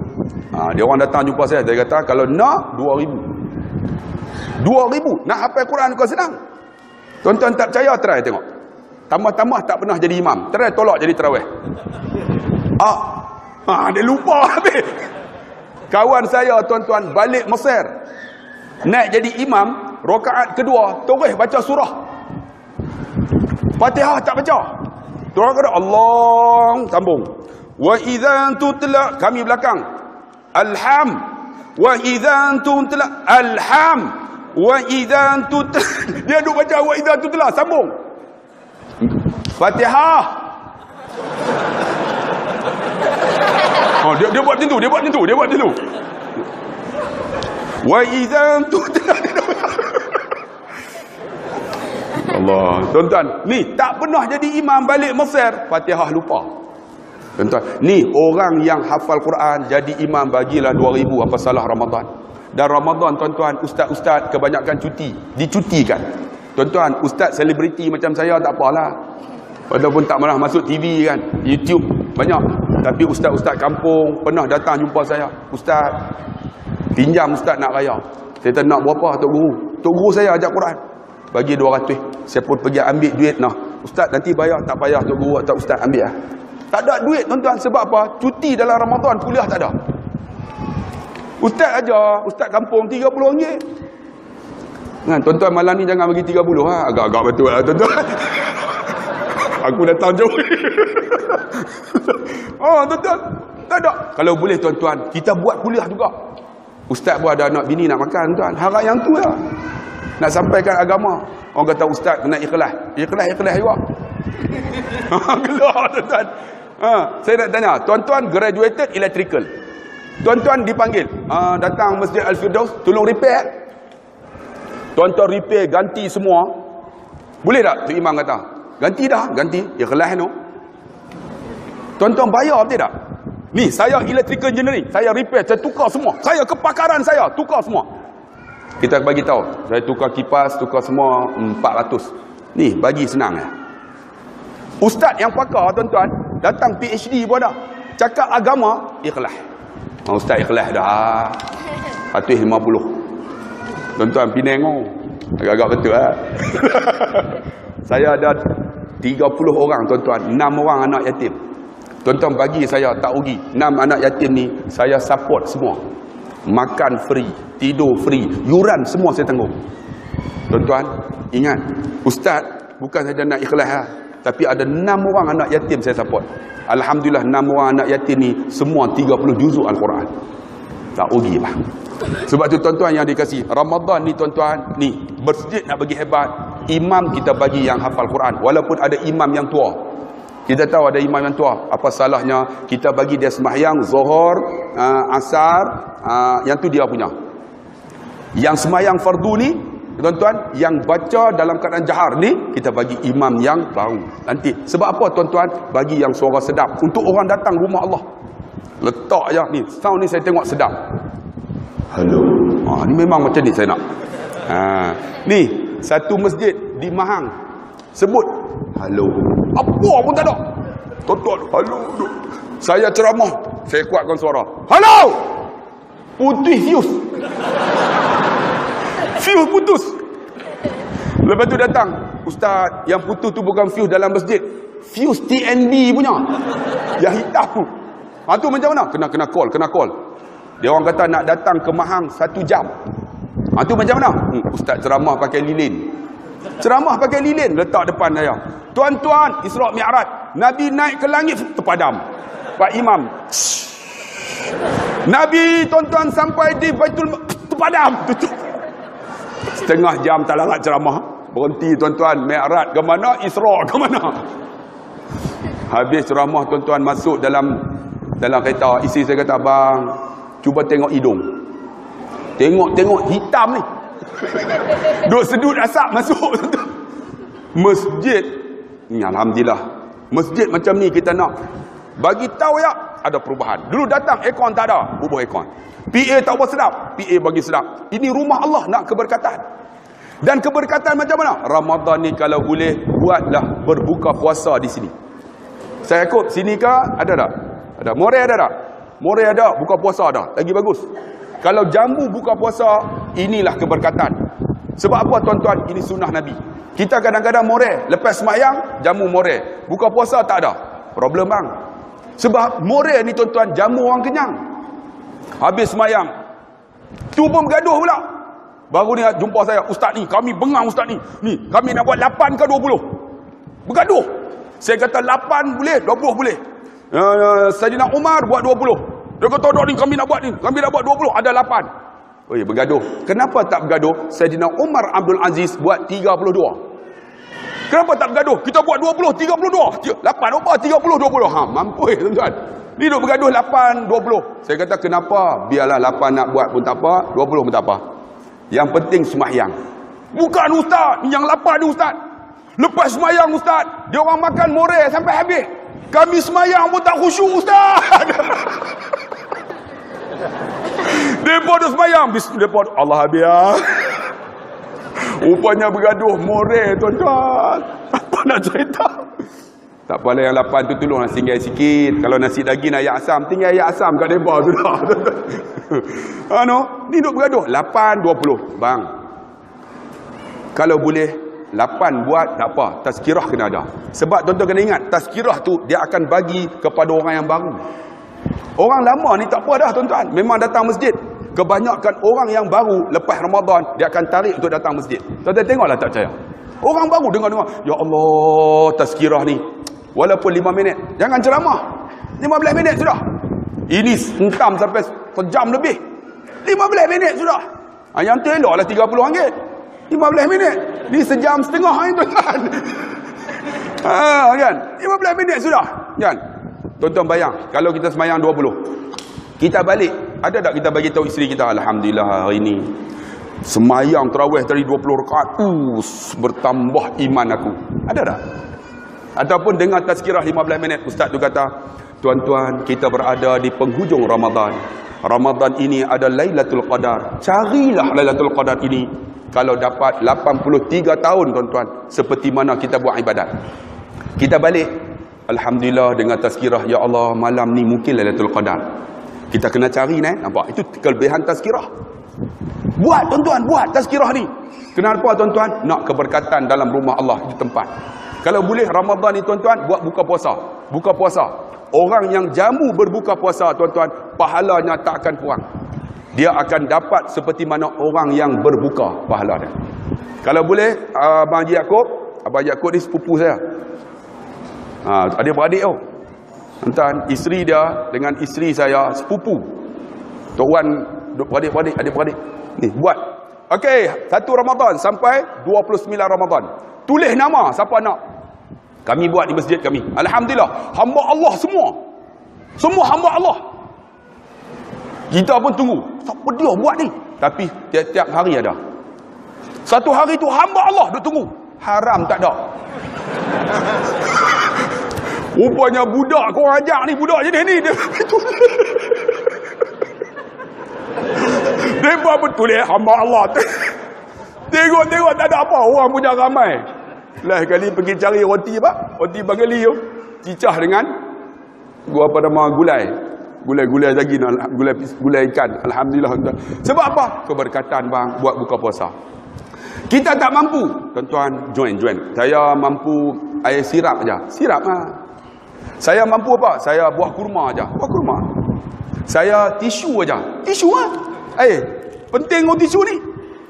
Dia orang datang jumpa saya kata kalau nak 2,000. 2,000 nak hafal Quran kau senang. Tuan-tuan tak percaya, try tengok. Tambah-tambah tak pernah jadi imam. Try tolak jadi tarawih. Dia lupa habis. Kawan saya tuan-tuan balik Mesir. Naik jadi imam, rakaat kedua terus baca surah. Fatihah tak baca. Terus kata Allah sambung. Wa idza tutla, kami belakang. Alham. Wa idza tutla alham. Wa idza tutla. Dia duk baca wa idza tutla sambung. Fatihah. Dia buat macam tu. Wa idza tutla. Allah, tuan-tuan, ni tak pernah jadi imam balik Mesir, Fatihah lupa. Tuan-tuan, ni orang yang hafal Quran jadi imam, bagilah 2,000 apa salah Ramadan. Dan Ramadan tuan-tuan, ustaz-ustaz kebanyakan cuti, dicutikan. Tuan-tuan, ustaz selebriti macam saya tak apalah. Walaupun tak pernah masuk TV kan, YouTube banyak. Tapi ustaz-ustaz kampung pernah datang jumpa saya. Ustaz, pinjam ustaz nak raya. Saya kata nak berapa Tok Guru? Tok Guru saya ajak Quran. Bagi 200. Saya pun pergi ambil duit nah. Ustaz nanti bayar, tak payah Tok Guru atau ustaz ambil lah. Tak ada duit tuan-tuan, sebab apa? Cuti dalam Ramadan, kuliah tak ada. Ustaz aja, ustaz kampung RM30. Kan tuan-tuan malam ni jangan bagi 30 ha. Agak-agak betul lah tuan-tuan. Aku datang jauh. Tuan-tuan, tak ada. Kalau boleh tuan-tuan, kita buat kuliah juga. Ustaz pun ada anak bini nak makan tuan. Harap yang tu lah. Nak sampaikan agama. Orang kata ustaz kena ikhlas. Ikhlas juga. Keluar tuan-tuan. Saya nak tanya, tuan-tuan graduated electrical. Tuan-tuan dipanggil, datang Masjid Al-Firdaus, tolong repair. Tuan-tuan repair, ganti semua. Boleh tak? Tu imam kata, ganti dah, ganti. Ikhlas no. Tuan-tuan bayar betul tak? Ni, saya electrical engineering. Saya repair, saya tukar semua. Saya kepakaran saya, tukar semua. Kita bagi tahu, saya tukar kipas, tukar semua 400. Ni bagi senang ya. Ustaz yang pakar tuan-tuan, datang PhD pun ada. Cakap agama, ikhlas. Ustaz ikhlas dah. 150. Tuan-tuan Penang agak-agak betul lah. Saya ada 30 orang tuan-tuan, 6 orang anak yatim. Tuan-tuan bagi saya tak rugi. 6 anak yatim ni saya support semua. Makan free, tidur free, yuran semua saya tanggung. Tuan-tuan, ingat, ustaz bukan saja nak ikhlas lah, tapi ada 6 orang anak yatim saya support. Alhamdulillah 6 orang anak yatim ni semua 30 juzuk Al-Quran. Tak rugi lah. Sebab tu tuan-tuan yang dikasih, Ramadan ni tuan-tuan, ni masjid nak bagi hebat, imam kita bagi yang hafal Quran. Walaupun ada imam yang tua, kita tahu ada imam yang tua, apa salahnya kita bagi dia sembahyang Zuhur, Asar, yang tu dia punya. Yang sembahyang fardu ni tuan-tuan, yang baca dalam keadaan jahar ni kita bagi imam yang baru nanti. Sebab apa tuan-tuan? Bagi yang suara sedap untuk orang datang rumah Allah. Letak je ni, sound ni saya tengok sedap. Halo. Ni memang macam ni saya nak. Ni satu masjid di Mahang sebut halo. Apa pun tak ada. Tuan-tuan, halo. Saya ceramah, saya kuatkan suara. Halo. Putih fuse. Fuse putus. Lepas tu datang, ustaz, yang putus tu bukan fuse dalam masjid, fuse TNB punya, yang hitam tu. Tu macam mana? Kena call. Dia orang kata nak datang ke Mahang 1 jam. Tu macam mana? Ustaz ceramah pakai lilin. Ceramah pakai lilin, letak depan saya. Tuan-tuan, Isra' Mi'raj, Nabi naik ke langit, terpadam. Pak Imam, Nabi tuan-tuan sampai di Baitul, terpadam, tutup. Setengah jam tak larat ceramah. Berhenti tuan-tuan, Mi'raj ke mana, Isra' ke mana. Habis ceramah tuan-tuan masuk dalam kereta. Isteri saya kata, abang, cuba tengok hidung. Tengok hitam ni. Duk sedut asap masuk. Masjid ni alhamdulillah. Masjid macam ni kita nak bagi tahu ya ada perubahan. Dulu datang aircon tak ada, ubah aircon. PA tak buat sedap, PA bagi sedap. Ini rumah Allah nak keberkatan. Dan keberkatan macam mana? Ramadan ni kalau boleh buatlah berbuka puasa di sini. Saya ikut sini ke ada tak? Ada. Moray ada tak? Moray ada, buka puasa ada. Lagi bagus. Kalau Jambu buka puasa, inilah keberkatan. Sebab apa tuan-tuan? Ini sunnah Nabi. Kita kadang-kadang Moray, lepas sembahyang, Jambu Moray. Buka puasa tak ada. Problem bang. Sebab Moray ni tuan-tuan, jamu orang kenyang. Habis sembahyang, tu pun bergaduh pula. Baru ni jumpa saya, ustaz ni, kami bengang ustaz ni. Ni, kami nak buat 8 ke 20? Bergaduh. Saya kata 8 boleh, 20 boleh. Sayyidina Umar buat 20. Dia kata ni kami nak buat 20, ada 8. Oi, bergaduh. Kenapa tak bergaduh? Sayyidina Umar Abdul Aziz buat 32. Kenapa tak bergaduh? Kita buat 20, 32. 8 apa? 30, 20. Mampu tuan-tuan. Ni duk bergaduh 8, 20. Saya kata kenapa? Biarlah 8 nak buat pun tak apa, 20 pun tak apa. Yang penting sembahyang. Bukan ustaz, yang 8 ni ustaz. Lepas sembahyang ustaz, dia orang makan Moray sampai habis. Kami sembahyang pun tak khusyuk ustaz. Depa dah sembahyang, depa Allah habis ah. Rupanya bergaduh Moray tuan-tuan. Apa nak cerita? Tak apalah yang 8 tu tolonglah singgah sikit. Kalau nasi daging ayam asam, tinggal ayam asam kat depa sudah. Ni duk bergaduh 8 20. Bang. Kalau boleh 8 buat tak apa, tazkirah kena ada. Sebab tuan-tuan kena ingat, tazkirah tu dia akan bagi kepada orang yang baru. Orang lama ni tak apa dah tuan-tuan, memang datang masjid. Kebanyakan orang yang baru lepas Ramadan dia akan tarik untuk datang masjid. Tuan-tuan tengoklah tak percaya. Orang baru dengar-dengar, ya Allah, tazkirah ni walaupun 5 minit, jangan ceramah. 15 minit sudah. Ini hentam sampai sejam lebih. 15 minit sudah. Yang tu eloklah RM30. 15 minit. Ni sejam setengah ni tuan-tuan. Kan? 15 minit sudah. Kan? Tuan-tuan bayang, kalau kita semayang 20. Kita balik, ada tak kita bagi tahu isteri kita, alhamdulillah hari ni semayang tarawih tadi 20 rakaat. Bertambah iman aku. Ada tak? Ataupun dengar tazkirah 15 minit, ustaz tu kata, tuan-tuan, kita berada di penghujung Ramadan. Ramadan ini ada Lailatul Qadar. Carilah Lailatul Qadar ini. Kalau dapat 83 tahun tuan-tuan, seperti mana kita buat ibadat. Kita balik, alhamdulillah dengan tazkirah, ya Allah, malam ni mungkin Lailatul Qadar. Kita kena cari ni, nampak? Itu kelebihan tazkirah. Buat tuan-tuan, buat tazkirah ni. Kenapa tuan-tuan? Nak keberkatan dalam rumah Allah di tempat. Kalau boleh Ramadan ni tuan-tuan, buat buka puasa. Buka puasa. Orang yang jamu berbuka puasa tuan-tuan, pahalanya tak akan kurang. Dia akan dapat seperti mana orang yang berbuka pahala dia. Kalau boleh, Abang Yaakob ni sepupu saya. Adik-beradik tau. Tuan, isteri dia dengan isteri saya sepupu. Tok Wan, adik-beradik. Ni, buat. Okey, 1 Ramadan sampai 29 Ramadan. Tulis nama siapa nak. Kami buat di masjid kami. Alhamdulillah, hamba Allah semua. Semua hamba Allah. Kita pun tunggu. Siapa dia buat ni? Tapi tiap-tiap hari ada. Satu hari tu hamba Allah duk tunggu. Haram tak ada. Rupanya budak kau ajak ni, budak jenis ni dia. Mereka betul hamba Allah. Tengok tak ada apa. Orang punya ramai. Lah kali pergi cari roti apa? Roti bageli tu. Cicah dengan apa nama gulai. Gulai lagi, gulai ikan. Alhamdulillah. Sebab apa? Keberkatan bang buat buka puasa. Kita tak mampu. Tuan-tuan, join. Saya mampu air sirap aja. Sirap lah. Saya mampu apa? Saya buah kurma aja. Buah kurma. Saya tisu aja. Tisu lah. Penting tisu ni.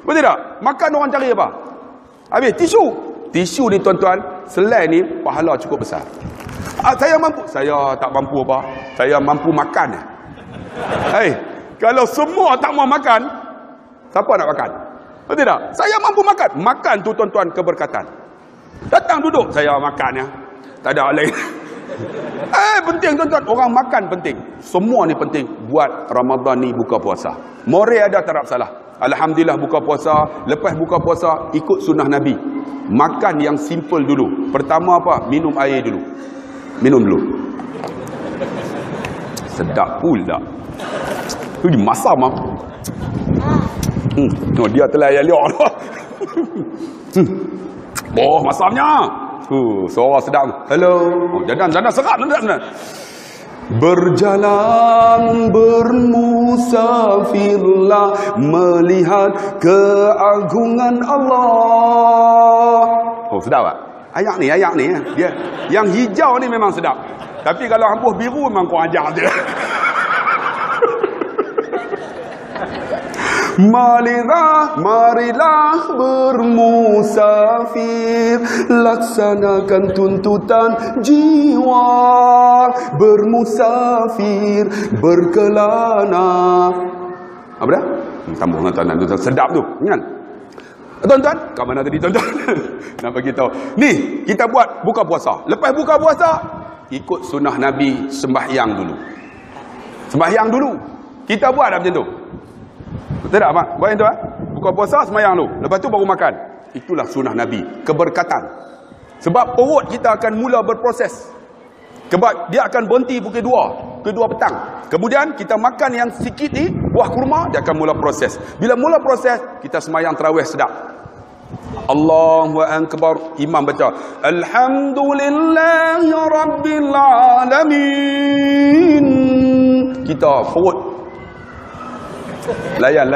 Betul tak? Makan orang cari apa? Habis tisu. Tisu ni tuan-tuan, selain ni pahala cukup besar. Saya mampu. Saya tak mampu apa? Saya mampu makan. Kalau semua tak mau makan, siapa nak makan? Betul tak? Saya mampu makan. Makan tu tuan-tuan keberkatan. Datang duduk, saya makan ya. Tak ada lain. Penting tuan-tuan. Orang makan penting. Semua ni penting. Buat Ramadan ni buka puasa. More ada tak salah. Alhamdulillah buka puasa. Lepas buka puasa, ikut sunnah Nabi. Makan yang simple dulu. Pertama apa? Minum air dulu. Minum dulu. Sedap pula. Ini masam ah. Dia telah yang lihat. Oh, masamnya. Suara sedap. Hello. Jangan serap. Berjalan bermusafirlah melihat keagungan Allah. Oh, sedap tak? Ayat ni dia yang hijau ni memang sedap. Tapi kalau hampuh biru memang kau ajar je. Marilah bermusafir, laksanakan tuntutan jiwa. Bermusafir, berkelana. Apa dah? Sambung tuan-tuan, sedap tu. Ingat? Tuan-tuan, kat mana tadi tuan-tuan? Nak bagi tahu. Ni, kita buat buka puasa. Lepas buka puasa, ikut sunnah Nabi, sembahyang dulu. Sembahyang dulu. Kita buat macam tu. Betul tak, Abang? Buat yang tu, buka puasa, sembahyang dulu. Lepas tu baru makan. Itulah sunnah Nabi. Keberkatan. Sebab perut kita akan mula berproses. Sebab dia akan berhenti pukul 2 petang. Kemudian kita makan yang sikit ni, buah kurma, dia akan mula proses. Bila mula proses, kita sembahyang tarawih sedap. Allahu Akbar. Imam baca Alhamdulillahi Rabbil Alamin. Kita perut layan.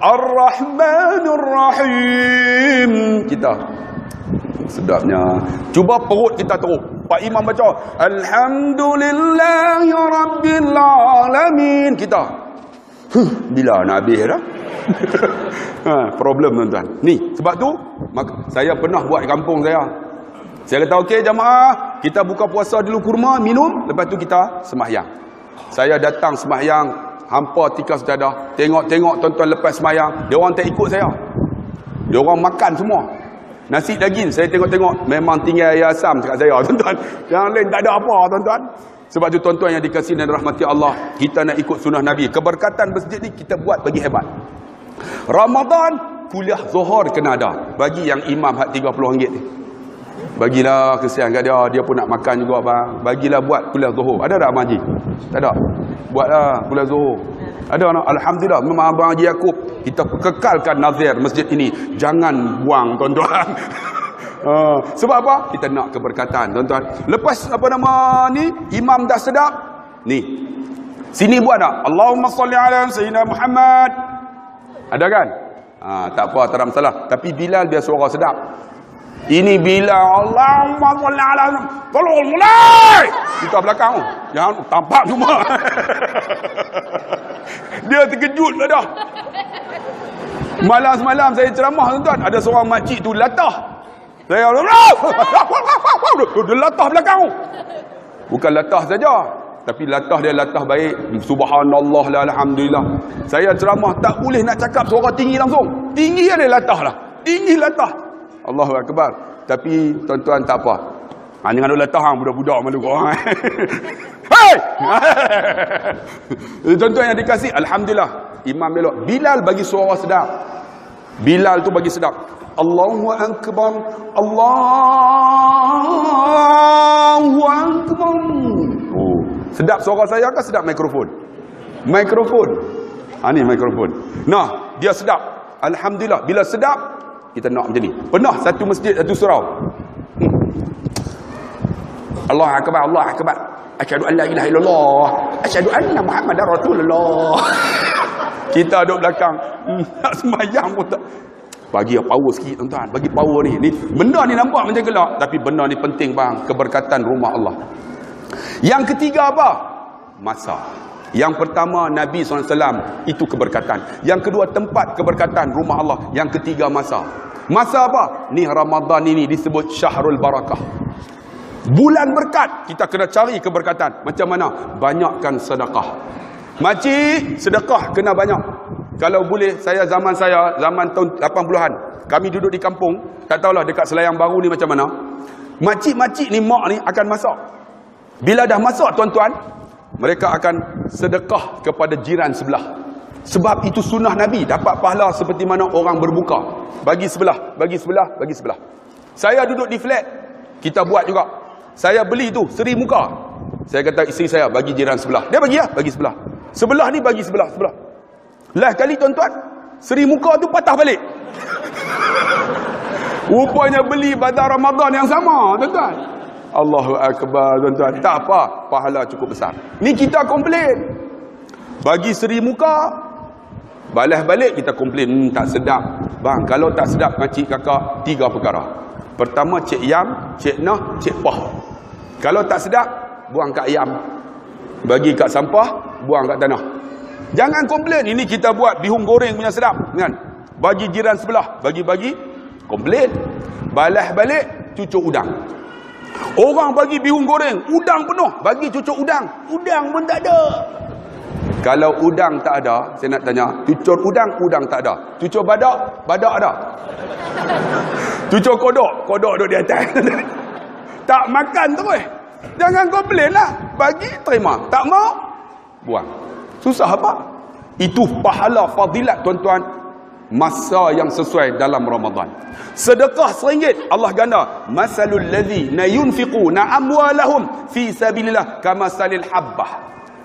Ar-Rahmanur Rahim. Kita sedapnya. Cuba perut kita teruk. Pak Imam baca Alhamdulillahi Rabbil Alamin. Kita bila nak habis dah? Problem tuan-tuan. Ni, sebab tu saya pernah buat di kampung saya. Saya kata okey jamaah, kita buka puasa dulu kurma, minum, lepas tu kita sembahyang. Saya datang sembahyang, hampa tikar sejadah. Tengok tuan-tuan lepas sembahyang, dia orang tak ikut saya. Dia orang makan semua. Nasi daging saya tengok-tengok memang tinggal air asam dekat saya tuan-tuan. Yang lain tak ada apa tuan-tuan. Sebab tu tuan-tuan yang dikasihi dan rahmati Allah, kita nak ikut sunnah Nabi. Keberkatan masjid ni kita buat bagi hebat. Ramadan kuliah Zuhur kena ada. Bagi yang imam hak RM30 ni. Bagilah, kesian kat dia, dia pun nak makan juga bang. Bagilah buat kuliah Zuhur. Ada tak Abang Haji? Tak ada. Buatlah kuliah Zuhur. Ada anak, alhamdulillah memang Abang Haji Yaakob, kita kekalkan nazir masjid ini. Jangan buang tuan-tuan. Sebab apa? Kita nak keberkatan tuan-tuan. Lepas apa nama ni, imam dah sedap. Ni, Sini buat tak? Allahumma salli ala Sayyidina Muhammad. Ada kan? Tak apa, tak ada masalah. Tapi Bilal biar suara sedap. Ini Bilal, Allahumma salli ala tolong mulai. Kita belakang. Jangan tampak semua. Dia terkejut lah dah. Malam-malam saya ceramah tuan-tuan, ada seorang makcik tu latah. Saya dia latah belakang. Bukan latah saja, tapi latah dia latah baik. Subhanallah la alhamdulillah. Saya ceramah tak boleh nak cakap suara tinggi langsung. Tinggi ada latah lah. Tinggi latah. Allahu akbar. Tapi tuan-tuan tak apa. Jangan ada latah hang budak-budak malu kau. Hei! Tuan-tuan yang dikasih, alhamdulillah. Imam belok. Bilal bagi suara sedap. Bilal tu bagi sedap. Allahu akbar. Allahu akbar. Oh, sedap suara saya ke sedap mikrofon? Mikrofon. Ni mikrofon. Nah, dia sedap. Alhamdulillah. Bila sedap, kita nak macam ni. Pernah satu masjid, satu surau. Allahu akbar, Allahu akbar. Asyhadu an la ilaha illallah. Asyhadu anna Muhammadar Rasulullah. Kita duduk belakang. Nak sembahyang pun tak. Bagi power sikit tuan-tuan. Bagi power ni. Benda ni nampak macam gelap. Tapi benda ni penting bang. Keberkatan rumah Allah. Yang ketiga apa? Masa. Yang pertama Nabi SAW. Itu keberkatan. Yang kedua tempat keberkatan rumah Allah. Yang ketiga masa. Masa apa? Ni Ramadan ini disebut Syahrul Barakah. Bulan berkat. Kita kena cari keberkatan. Macam mana? Banyakkan sedekah. Makcik, sedekah kena banyak. Kalau boleh, zaman tahun 80-an, kami duduk di kampung, tak tahulah dekat Selayang Baru ni macam mana. Makcik-makcik ni, mak ni akan masak. Bila dah masak tuan-tuan, mereka akan sedekah kepada jiran sebelah. Sebab itu sunnah Nabi, dapat pahala seperti mana orang berbuka. Bagi sebelah, bagi sebelah, bagi sebelah. Saya duduk di flat, kita buat juga. Saya beli tu, 1000 muka. Saya kata isteri saya, bagi jiran sebelah. Dia bagi lah, bagi sebelah. Sebelah ni bagi sebelah. Last kali tuan-tuan, 1000 muka tu patah balik. Rupanya beli pada Ramadan yang sama, tuan-tuan. Allahu akbar, tuan-tuan. Tak apa, pahala cukup besar. Ni kita komplain. Bagi 1000 muka, balas balik kita komplain, tak sedap. Bang, kalau tak sedap, makcik kakak, 3 perkara. Pertama, Cik Yam, Cik Nah, Cik Pah. Kalau tak sedap, buang kat Yam. Bagi kat sampah, buang kat tanah. Jangan komplain. Ini kita buat bihun goreng punya sedap, kan? Bagi jiran sebelah, bagi-bagi, komplain. Balas balik, cucuk udang. Orang bagi bihun goreng, udang penuh, bagi cucuk udang. Udang pun tak ada. Kalau udang tak ada, saya nak tanya, cucur udang tak ada. Cucur badak ada. Cucur kodok duduk di atas. Tak makan terus. Jangan komplain lah. Bagi, terima. Tak mau, buang. Susah apa? Itu pahala fadilat tuan-tuan. Masa yang sesuai dalam Ramadan. Sedekah RM1 Allah ganda. Masalul ladzina yunfiquna amwalahum fi sabilillah kamasalil habbah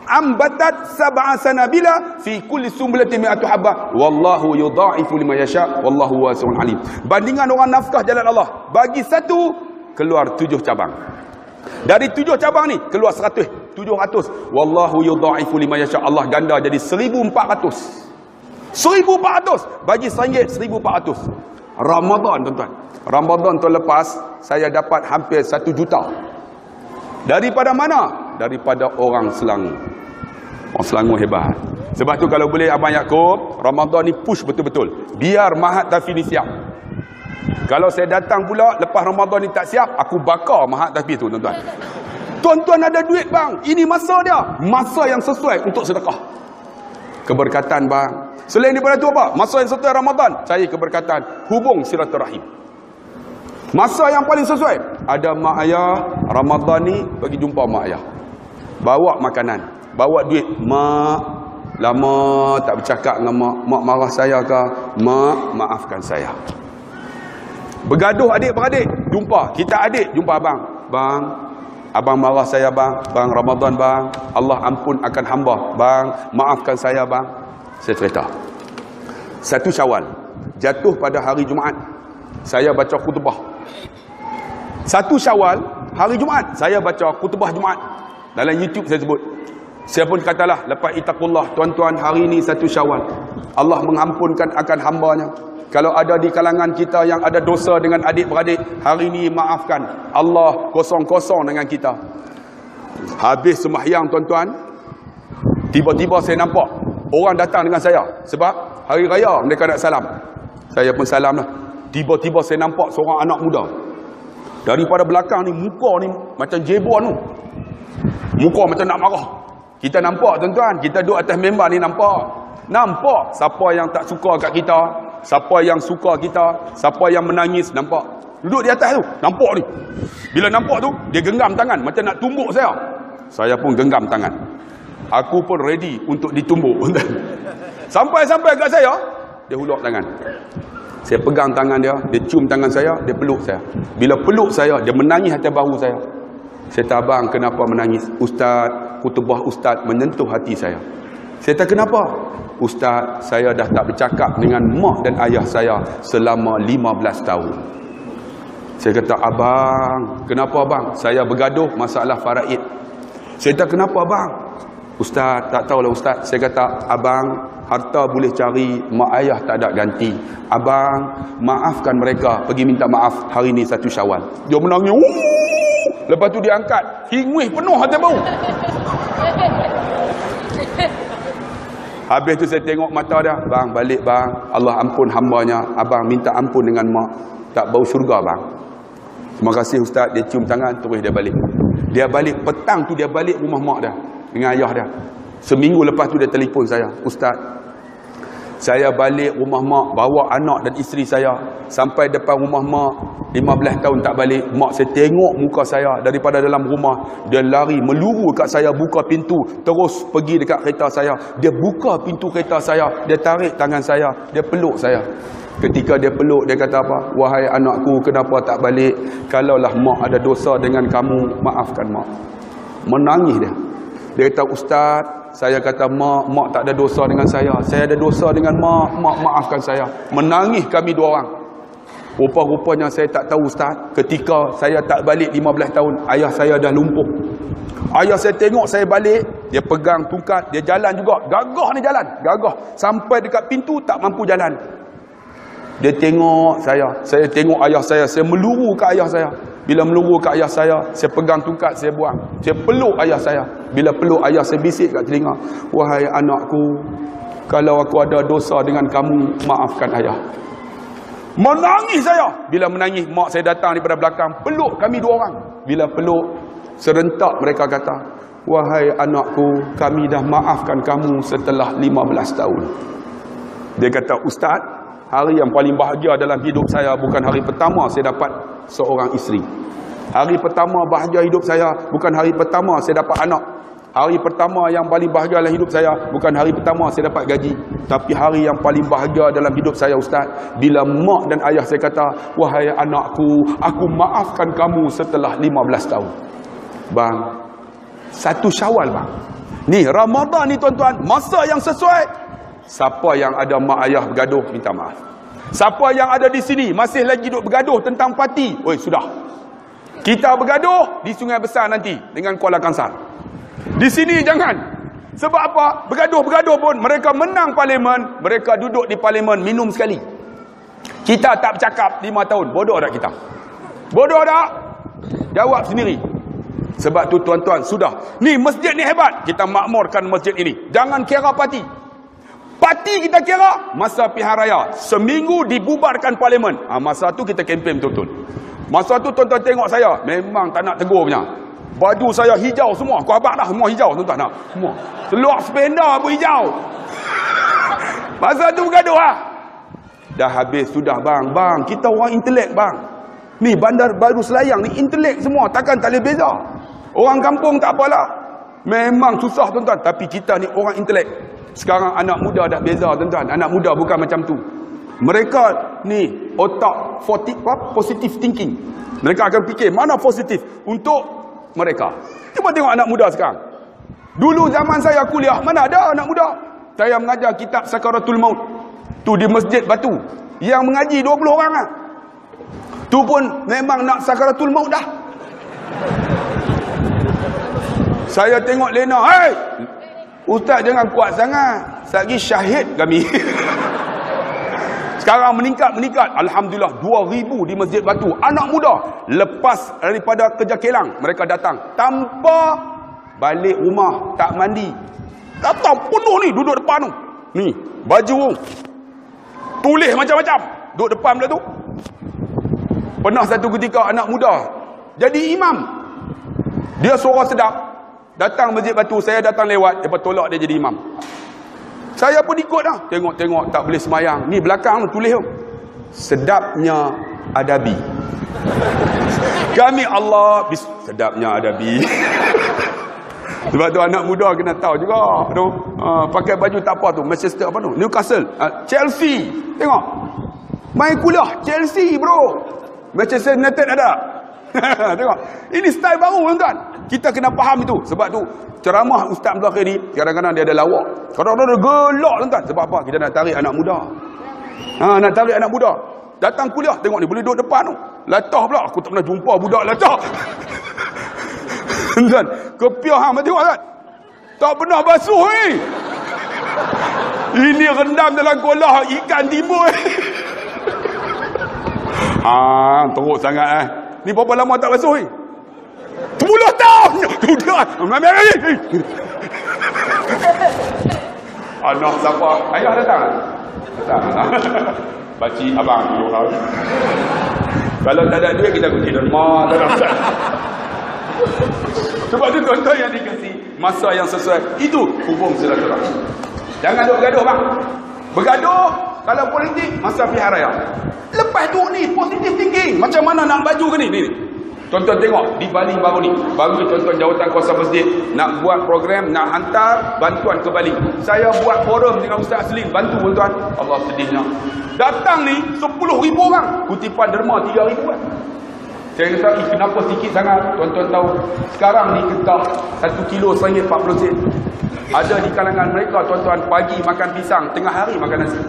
ambatat 7 sanabila fi kulli sumbulatin 100 habbah wallahu yudha'ifu liman yasha wallahu wasi'un alim. Bandingan orang nafkah jalan Allah, bagi 1 keluar 7 cabang. Dari 7 cabang ni keluar 100, 700. Wallahu yudha'ifu liman yasha. Allah ganda jadi 1400. 1400 bagi RM1 1400. Ramadan tuan-tuan. Ramadan tahun lepas saya dapat hampir 1 juta. Daripada mana? Daripada orang Selangor. Orang Selangor hebat. Sebab tu kalau boleh Abang Yaakob, Ramadan ni push betul-betul. Biar Mahat Tafi ni siap. Kalau saya datang pula lepas Ramadan ni tak siap, aku bakar Mahat Tafi tu tuan-tuan. Tuan-tuan ada duit bang, ini masa dia. Masa yang sesuai untuk sedekah. Keberkatan bang. Selain daripada tu apa? Masa yang sesuai Ramadan, cari keberkatan, hubung silaturahim. Masa yang paling sesuai, ada mak ayah, Ramadan ni bagi jumpa mak ayah. Bawa makanan, bawa duit. Mak, lama tak bercakap dengan mak. Mak marah saya ke? Mak, maafkan saya. Bergaduh adik-beradik, jumpa. Kita adik, jumpa abang. Bang, abang marah saya bang. Bang, Ramadan bang. Allah ampun akan hamba. Bang, maafkan saya bang. Saya cerita. 1 Syawal, jatuh pada hari Jumaat. Saya baca khutbah. 1 Syawal, hari Jumaat, saya baca khutbah Jumaat. Dalam YouTube saya sebut. Saya pun katalah, lepas itaqullah, tuan-tuan, hari ini 1 Syawal. Allah mengampunkan akan hamba-Nya. Kalau ada di kalangan kita yang ada dosa dengan adik-beradik, hari ini maafkan. Allah kosong-kosong dengan kita. Habis sembahyang, tuan-tuan, tiba-tiba saya nampak orang datang dengan saya. Sebab hari raya mereka nak salam. Saya pun salam lah. Tiba-tiba saya nampak seorang anak muda. Daripada belakang ni, muka ni macam jebon tu. Muka macam nak marah. Kita nampak, tuan-tuan. Kita duduk atas member ni nampak. Nampak siapa yang tak suka kat kita, siapa yang suka kita, siapa yang menangis, nampak. Duduk di atas tu, nampak ni. Bila nampak tu, dia genggam tangan macam nak tumbuk saya. Saya pun genggam tangan. Aku pun ready untuk ditumbuk. Sampai-sampai kat saya, dia hulur tangan. Saya pegang tangan dia, dia cium tangan saya, dia peluk saya. Bila peluk saya, dia menangis atas bahu saya. Saya kata, abang kenapa menangis? Ustaz, khutbah Ustaz menyentuh hati saya. Saya kata, kenapa? Ustaz, saya dah tak bercakap dengan mak dan ayah saya selama 15 tahun. Saya kata, abang, kenapa abang? Saya bergaduh masalah faraid. Saya kata, kenapa abang? Ustaz, tak tahulah Ustaz. Saya kata, abang, harta boleh cari, mak ayah tak ada ganti. Abang, maafkan mereka, pergi minta maaf hari ni 1 Syawal. Dia menangis. Lepas tu dia angkat, hingwih penuh hati bau. Habis tu saya tengok mata dia, bang, balik bang, Allah ampun hamba-Nya, abang minta ampun dengan mak, tak bau syurga bang. Terima kasih Ustaz. Dia cium tangan, terus dia balik. Dia balik, petang tu dia balik rumah mak dia dengan ayah dia. Seminggu lepas tu dia telefon saya, Ustaz, saya balik rumah mak, bawa anak dan isteri saya. Sampai depan rumah mak, 15 tahun tak balik. Mak saya tengok muka saya daripada dalam rumah. Dia lari, meluru kat saya, buka pintu. Terus pergi dekat kereta saya. Dia buka pintu kereta saya. Dia tarik tangan saya. Dia peluk saya. Ketika dia peluk, dia kata apa? Wahai anakku, kenapa tak balik? Kalaulah mak ada dosa dengan kamu, maafkan mak. Menangis dia. Dia kata, Ustaz, saya kata mak tak ada dosa dengan saya. Saya ada dosa dengan mak maafkan saya. Menangis kami dua orang. Rupa-rupanya saya tak tahu Ustaz, ketika saya tak balik 15 tahun, ayah saya dah lumpuh. Ayah saya tengok saya balik, dia pegang tungkat, dia jalan juga. Gagah ni jalan, gagah. Sampai dekat pintu tak mampu jalan. Dia tengok saya tengok ayah saya meluru ke ayah saya. Bila meluru ke ayah saya pegang tungkat, saya buang. Saya peluk ayah saya. Bila peluk ayah, saya bisik kat telinga, wahai anakku, kalau aku ada dosa dengan kamu, maafkan ayah. Menangis saya. Bila menangis, mak saya datang daripada belakang, peluk kami dua orang. Bila peluk, serentak mereka kata, wahai anakku, kami dah maafkan kamu setelah 15 tahun. Dia kata, Ustaz, hari yang paling bahagia dalam hidup saya bukan hari pertama saya dapat seorang isteri. Hari pertama bahagia hidup saya bukan hari pertama saya dapat anak. Hari pertama yang paling bahagia dalam hidup saya bukan hari pertama saya dapat gaji. Tapi hari yang paling bahagia dalam hidup saya, Ustaz, bila mak dan ayah saya kata, wahai anakku, aku maafkan kamu setelah 15 tahun. Bang, 1 Syawal bang. Ni Ramadan ni tuan-tuan, masa yang sesuai. Siapa yang ada mak ayah bergaduh, minta maaf. Siapa yang ada di sini masih lagi duduk bergaduh tentang parti, oi sudah. Kita bergaduh di Sungai Besar nanti dengan Kuala Kangsar. Di sini jangan. Sebab apa? Bergaduh-bergaduh pun mereka menang parlimen, mereka duduk di parlimen minum sekali. Kita tak bercakap 5 tahun. Bodoh tak kita? Bodoh tak? Jawab sendiri. Sebab tu tuan-tuan, sudah. Ni masjid ni hebat. Kita makmurkan masjid ini. Jangan kira parti. Parti kita kira masa pilihan raya. Seminggu dibubarkan parlimen. Masa tu kita kempen betul-betul. Masa tu tuan-tuan tengok saya, memang tak nak tegur punya. Baju saya hijau semua. Kau abang dah semua hijau tuan-tuan nak. Semua. Seluar sependa pun hijau. Masa tu bergaduh lah. Dah habis sudah bang. Bang, kita orang intelek bang. Ni Bandar Baru Selayang ni intelek semua. Takkan tak boleh beza. Orang kampung tak apalah. Memang susah tuan-tuan. Tapi kita ni orang intelek. Sekarang anak muda dah beza tuan-tuan. Anak muda bukan macam tu. Mereka ni otak positive thinking. Mereka akan fikir mana positif untuk mereka. Cuba tengok anak muda sekarang. Dulu zaman saya kuliah, mana ada anak muda. Saya mengajar kitab Sakaratul Maut. Tu di Masjid Batu. Yang mengaji 20 orang lah. Tu pun memang nak Sakaratul Maut dah. Saya tengok Lena, hey, Ustaz jangan kuat sangat. Lagi syahid kami. Sekarang meningkat. Alhamdulillah 2,000 di Masjid Batu. Anak muda lepas daripada kerja kelang, mereka datang tanpa balik rumah, tak mandi. Datang penuh ni, duduk depan tu. Ni, baju tulis macam-macam, duduk depan pula tu. Pernah satu ketika anak muda jadi imam. Dia suara sedap. Datang Masjid Batu, saya datang lewat, dia tolak dia jadi imam. Saya pun ikut dah. Tengok tak boleh semayang. Ni belakang tulis tu. Sedapnya adabi. Kami Allah sedapnya adabi. Sebab tu anak muda kena tahu juga tu. Pakai baju tak apa tu, Manchester apa tu? Newcastle, Chelsea. Tengok. Main kuliah Chelsea bro. Manchester United ada. Tengok. Ini style baru tuan-tuan. Kita kena faham itu. Sebab tu ceramah Ustaz Abdul Akhir ni kadang-kadang dia ada lawak. Kadang-kadang dia gelak tuan-tuan. Sebab apa? Kita nak tarik anak muda. Nak tarik anak muda. Datang kuliah, tengok ni boleh duduk depan tu. Latah pula. Aku tak pernah jumpa budak latah. Tuan, kepiah hang tengok kan? Tak pernah basuh ni. Ini rendam dalam kolah ikan timbul. Teruk sangat Ni berapa lama tak basuh ni? 10 tahun. Sudah. Anak siapa? Ayah datang. Pakcik abang dulu. Kalau tak ada duit kita pergi rumah. Sebab tu tuan-tuan yang dikasih masa yang sesuai. Itu hubung silaturahmi. Jangan duk bergaduh bang. Bergaduh kalau politik masa pilihan raya. Lepas tu ni positive thinking. Macam mana nak baju ke ni? Tuan-tuan tengok di Bali baru ni tuan-tuan jawatan kuasa masjid nak buat program, nak hantar bantuan ke Bali. Saya buat forum dengan Ustaz Aslim, bantu tuan-tuan. Allah sedihnya. Datang ni 10,000 orang. Kutipan derma 3,000 kan. Saya kata, kenapa sikit sangat? Tuan-tuan tahu, sekarang ni Kedah 1 kilo RM1.40. Ada di kalangan mereka, tuan-tuan, pagi makan pisang, tengah hari makan nasi.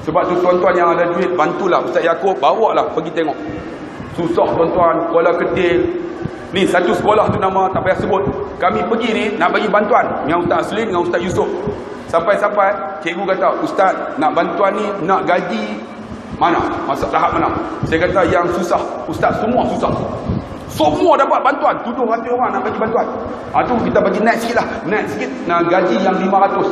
Sebab tu tuan-tuan yang ada duit, bantulah Ustaz Yaakob, bawa lah pergi tengok. Susah tuan-tuan, sekolah kecil. Ni satu sekolah tu nama tak payah sebut. Kami pergi ni nak bagi bantuan dengan Ustaz Aslim, dengan Ustaz Yusof. Sampai-sampai cikgu kata, Ustaz nak bantuan ni, nak gaji mana? Masa tahap mana? Saya kata yang susah. Ustaz semua susah. Semua dapat bantuan. Tuduh hati orang nak bagi bantuan. Tu kita bagi naik sikit lah. Naik sikit nak gaji yang 500.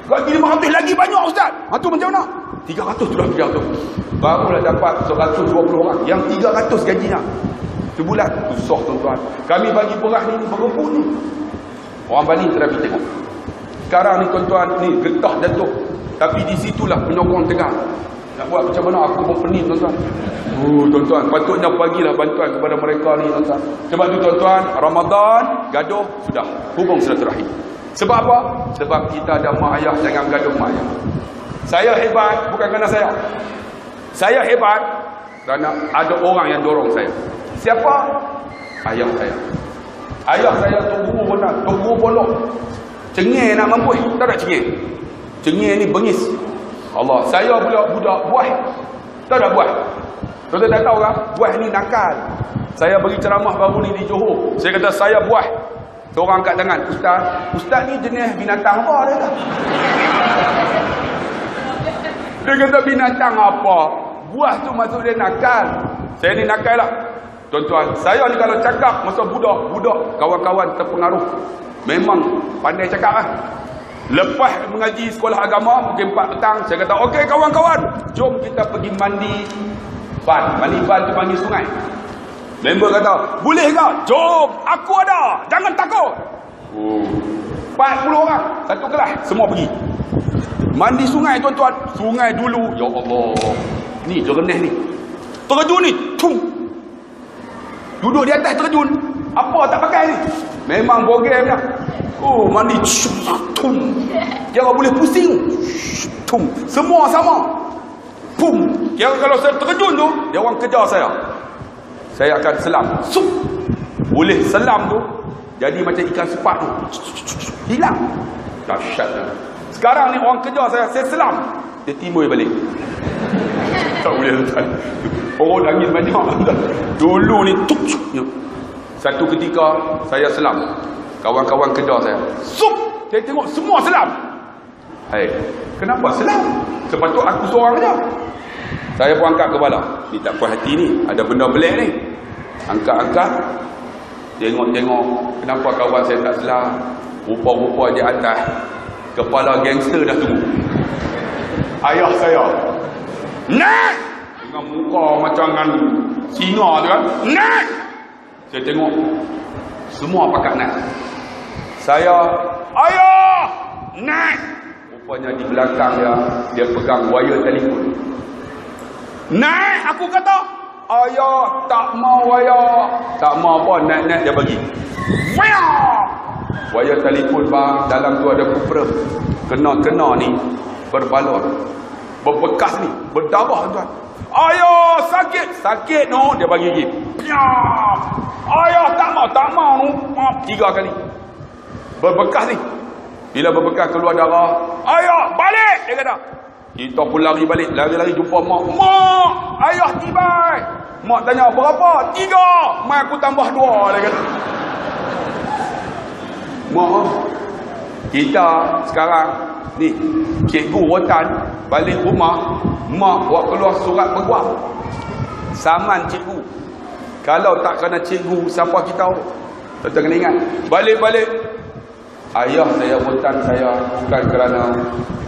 Gaji 500 lagi banyak Ustaz. Tu macam mana? 300 sudah 300. Barulah dapat 120 orang. Yang 300 gajinya. Sebulan. Susah tuan-tuan. Kami bagi beras ni berebut ni. Orang Bali terapi tengok. Sekarang ni tuan-tuan ni getah jatuh. Tapi di situlah penyokong tengah. Nak buat macam mana? Aku pun pening tuan-tuan. Tuan-tuan, patutnya bagilah bantuan kepada mereka ni tuan-tuan. Sebab tu tuan-tuan, Ramadan gaduh sudah. Hubung silaturahim. Sebab apa? Sebab kita ada mak ayah, jangan gaduh mak ayah. Saya hebat bukan kerana saya. Saya hebat kerana ada orang yang dorong saya. Siapa? Ayah saya. Ayah saya tunggu benar, tunggu bolong. Cengih nak mampu, tak ada cengih. Cengih ni bengis. Allah, saya pula budak buah. Tak ada buah. Tuan-tuan tak tahu kan? Buah ni nakal. Saya bagi ceramah baru ni di Johor. Saya kata saya buah. Seorang angkat tangan, Ustaz ni jenis binatang apa dia kata? Dia kata binatang apa? Buah tu maksud dia nakal. Saya ni nakal lah. Tuan-tuan, saya ni kalau cakap masa budak kawan-kawan terpengaruh. Memang pandai cakap lah. Lepas mengaji sekolah agama, pukul 4 petang, saya kata, okey kawan-kawan, jom kita pergi mandi ban. Mandi ban tu panggil sungai. Member kata, boleh tak? Jom, aku ada. Jangan takut. 40 orang, satu kelas, semua pergi. Mandi sungai tuan-tuan. Sungai dulu, ya Allah. Ni jernih ni. Terjun ni, tung. Duduk di atas terjun. Apa tak pakai ni? Memang bogem dah. Mandi, tung. Jangan boleh pusing. Tung. Semua sama. Pum. Kira kalau saya terjun tu, dia orang kejar saya. Saya akan selam. Sup. Boleh selam tu, jadi macam ikan sepat tu. Hilang. Dahsyat. Sekarang ni orang kejar saya selam. Dia timbul balik. Tak boleh tuan. Orang nangis banyak. Dulu ni tuk. Satu ketika saya selam. Kawan-kawan kejar saya. Sup. Saya tengok semua selam. Hai, kenapa selam? Sepatut aku seorang aja. Saya pun angkat kepala. Ni tak puas hati ni, ada benda belik ni. Angkat-angkat. Tengok-tengok, kenapa kawan saya tak selam? Rupa-rupa di atas, kepala gangster dah tunggu. Ayah saya, naik! Dengan muka macam dengan singa tu kan, naik! Saya tengok, semua pakat naik. Saya, ayah! Naik! Rupanya di belakang dia pegang wire telefon. Naik! Aku kata, ayah, tak mau ayah. Tak mau apa, naik-naik dia bagi. Wire telefon bang, dalam tu ada kupra. Kena-kena ni, berbalon. Berbekas ni, berdarah tuan. Ayah, sakit. Sakit no, dia bagi lagi. Ayah, tak mau no. 3 kali. Berbekas ni. Bila berbekas keluar darah, ayah, balik, dia kata. Kita pun lari balik, lari-lari jumpa mak. Mak, ayah tiba. Mak tanya, berapa? 3. Mak aku tambah 2, dia kata. Mak, kita sekarang ni, cikgu rotan balik rumah, mak buat keluar surat peguam. Saman cikgu. Kalau tak kena cikgu, siapa kita tahu? Tuan-tuan kena ingat. Balik-balik. Ayah saya rotan saya bukan kerana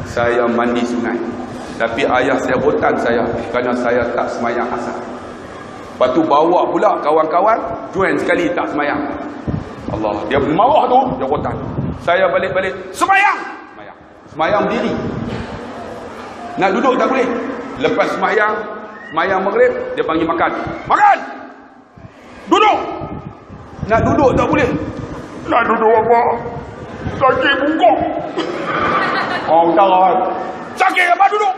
saya mandi sungai. Tapi ayah saya rotan saya kerana saya tak semayang asar. Lepas tu bawa pula kawan-kawan, join sekali tak semayang. Allah, dia marah tu, dia rotan. Saya balik-balik, semayang! Semayang berdiri. Nak duduk tak boleh. Lepas semayang maghrib, dia panggil makan. Makan! Duduk! Nak duduk tak boleh. Nak duduk apa? Sakit bungkuk. Oh, jangan. Sakit apa duduk?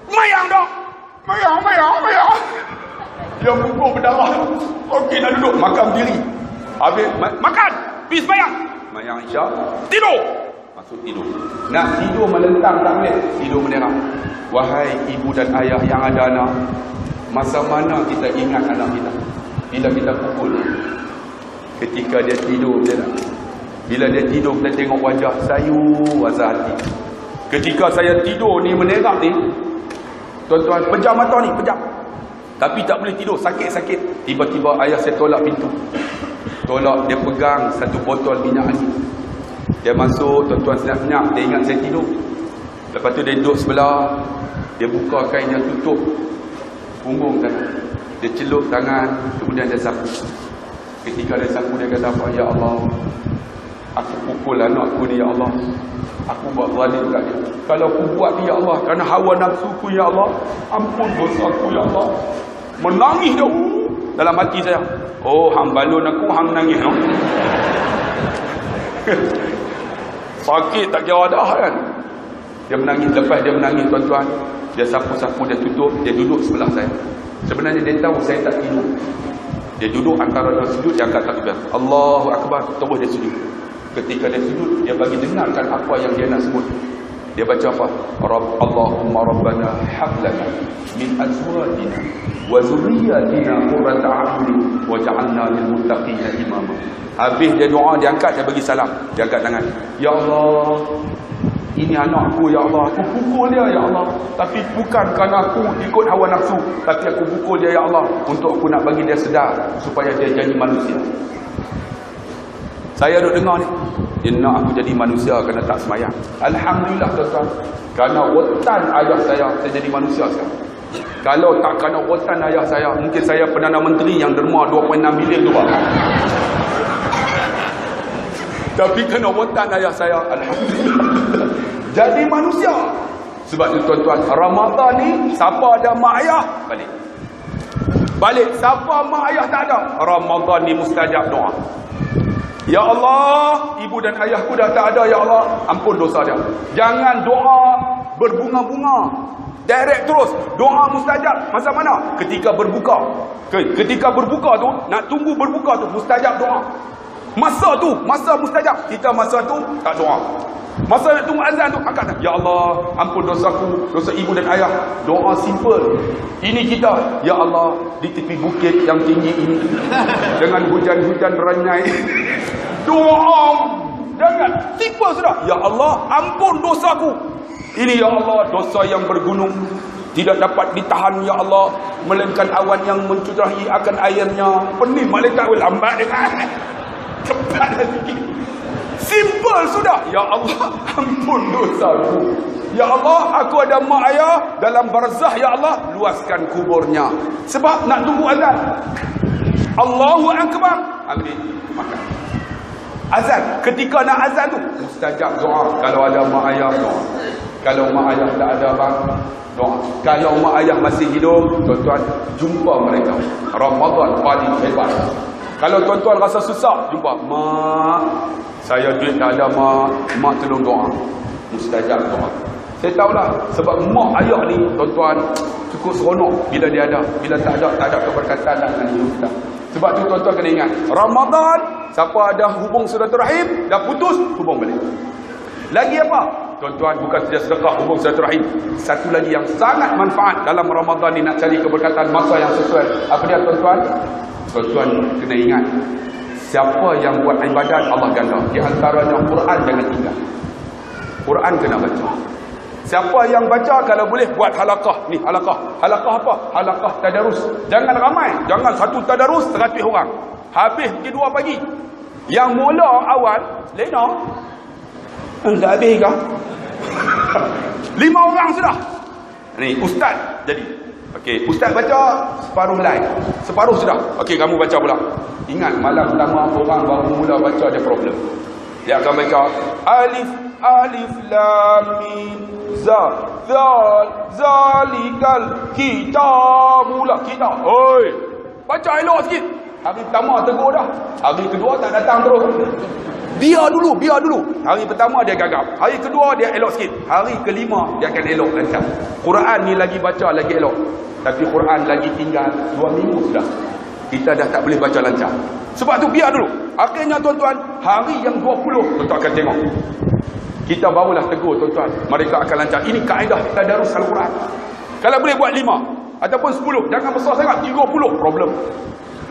Semayang dah. Semayang. Dia bungkuk berdarah. Okey, nak duduk. Makan berdiri. Habis, makan! Pergi semayang. Semayang Isyak. Tidur! Masuk tidur. Nak tidur melentang tak boleh. Tidur menerang. Wahai ibu dan ayah yang ada anak, masa mana kita ingat anak kita? Bila kita pukul. Ketika dia tidur dia nak. Bila dia tidur kita tengok wajah sayu rasa hati. Ketika saya tidur ni menerang ni, tuan-tuan pejam mata ni, pejam. Tapi tak boleh tidur, sakit-sakit. Tiba-tiba ayah saya tolak pintu. Tolak, dia pegang satu botol minyak angin. Dia masuk, tuan-tuan senyap-senyap, dia ingat saya tidur. Lepas tu dia duduk sebelah, dia buka kain yang tutup punggung sana. Dia celup tangan, kemudian dia sapu. Ketika dia sapu, dia kata apa? Ya Allah, aku pukul anakku ni, Ya Allah. Aku buat zalim kat dia. Kalau aku buat ni, Ya Allah, kerana hawa nafsuku, Ya Allah, ampun dosaku, Ya Allah. Menangis dia dalam hati saya. Oh, hang balun aku, hang nangis no? Sakit tak kira dah kan. Dia menangis. Lepas dia menangis, tuan-tuan, dia sapu-sapu, dia tutup, dia duduk sebelah saya. Sebenarnya dia tahu saya tak tidur. Dia duduk antara dua sujud, dia angkat takbir. Allahu Akbar, terus dia sujud. Ketika dia sujud, dia bagi dengarkan apa yang dia nak sebut. Dia baca apa? Allahumma rabbana hablana min azwajina wa zurriyyatina qurrata a'yun waj'alna lil muttaqina imama. Habis dia doa, dia angkat, dia bagi salam. Dia angkat tangan. Ya Allah, ini anakku, Ya Allah. Aku pukul dia, Ya Allah. Tapi bukan kerana aku ikut hawa nafsu. Tapi aku pukul dia, Ya Allah, untuk aku nak bagi dia sedar supaya dia jadi manusia. Saya duduk dengar ni. Dia nak aku jadi manusia kerana tak semayang. Alhamdulillah tuan-tuan. Kerana rotan ayah saya jadi manusia sekarang. Kalau tak kerana rotan ayah saya, mungkin saya Perdana Menteri yang derma 2.6 bilion tu. Tapi kena rotan ayah saya, alhamdulillah, jadi manusia. Sebab itu tuan-tuan, Ramadan ni siapa ada mak ayah balik. Siapa mak ayah tak ada, Ramadan ni mustajab doa. Ya Allah, ibu dan ayahku dah tak ada, Ya Allah, ampun dosa dia. Jangan doa berbunga-bunga, direct terus. Doa mustajab masa mana? Ketika berbuka. Ketika berbuka tu, nak tunggu berbuka tu, mustajab doa. Masa tu, masa mustajab. Kita masa tu tak doa. Masa nak tunggu azan tu, angkat. Ya Allah, ampun dosaku, dosa ibu dan ayah. Doa simple. Ini kita. Ya Allah, di tepi bukit yang tinggi ini, dengan hujan-hujan renyai, doa Jangan. Tipe sudah. Ya Allah, ampun dosaku. Ini ya Allah, dosa yang bergunung. Tidak dapat ditahan ya Allah. Melainkan awan yang mencurahi akan airnya. Pening malaikat lambat dengan. Cepat sikit. Simple sudah. Ya Allah, ampun dosaku. Ya Allah, aku ada mak ayah dalam barzah, ya Allah, luaskan kuburnya. Sebab nak tunggu azan. Allahu Akbar. Ambil makan. Azan. Ketika nak azan tu, mustajab doa. Kalau ada mak ayah, doa. Kalau mak ayah tak ada bang, doa. Kalau mak ayah masih hidup, tuan-tuan, jumpa mereka. Ramadan paling hebat. Kalau tuan-tuan rasa susah, jumpa mak. Saya duit tak ada mak. Mak tolong doa. Mustajab doa. Saya tahulah sebab mak ayah ni tuan-tuan cukup seronok bila dia ada. Bila tak ada keberkatan dengan hidup kita. Sebab tu tuan-tuan kena ingat, Ramadan siapa ada hubung silaturahim dah putus, hubung balik. Lagi apa? Tuan-tuan, bukan saja sedekah, hubung silaturahim. Satu lagi yang sangat manfaat dalam Ramadan ni nak cari keberkatan masa yang sesuai. Apa dia tuan-tuan? Tuan-tuan kena ingat, siapa yang buat ibadat Allah ganda. Di antaranya Quran jangan tinggal. Quran kena baca. Siapa yang baca kalau boleh buat halaqah. Ni halaqah. Halaqah apa? Halaqah tadarus. Jangan ramai. Jangan satu tadarus 100 orang. Habis pukul 2 pagi. Yang mula awal lena. Dah habis ke? 5 orang sudah. Ni ustaz jadi. Okey, ustaz baca separuh lain. Separuh sudah. Okey, kamu baca pula. Ingat malam pertama orang baru mula baca ada problem. Dia akan baca alif lam mim za zal zalikal kitabul kitab. Oi, baca elok sikit. Hari pertama tegur dah. Hari kedua tak datang terus. Biar dulu. Hari pertama dia gagap. Hari kedua dia elok sikit. Hari kelima dia akan elok lancar. Quran ni lagi baca lagi elok. Tapi Quran lagi tinggal 2 minggu sudah. Kita dah tak boleh baca lancar. Sebab tu biar dulu. Akhirnya tuan-tuan, hari yang 20 tuan-tuan akan tengok. Kita barulah tegur tuan-tuan. Mereka akan lancar. Ini kaedah tadarus Al-Quran. Kalau boleh buat 5 ataupun 10. Jangan besar sangat. 30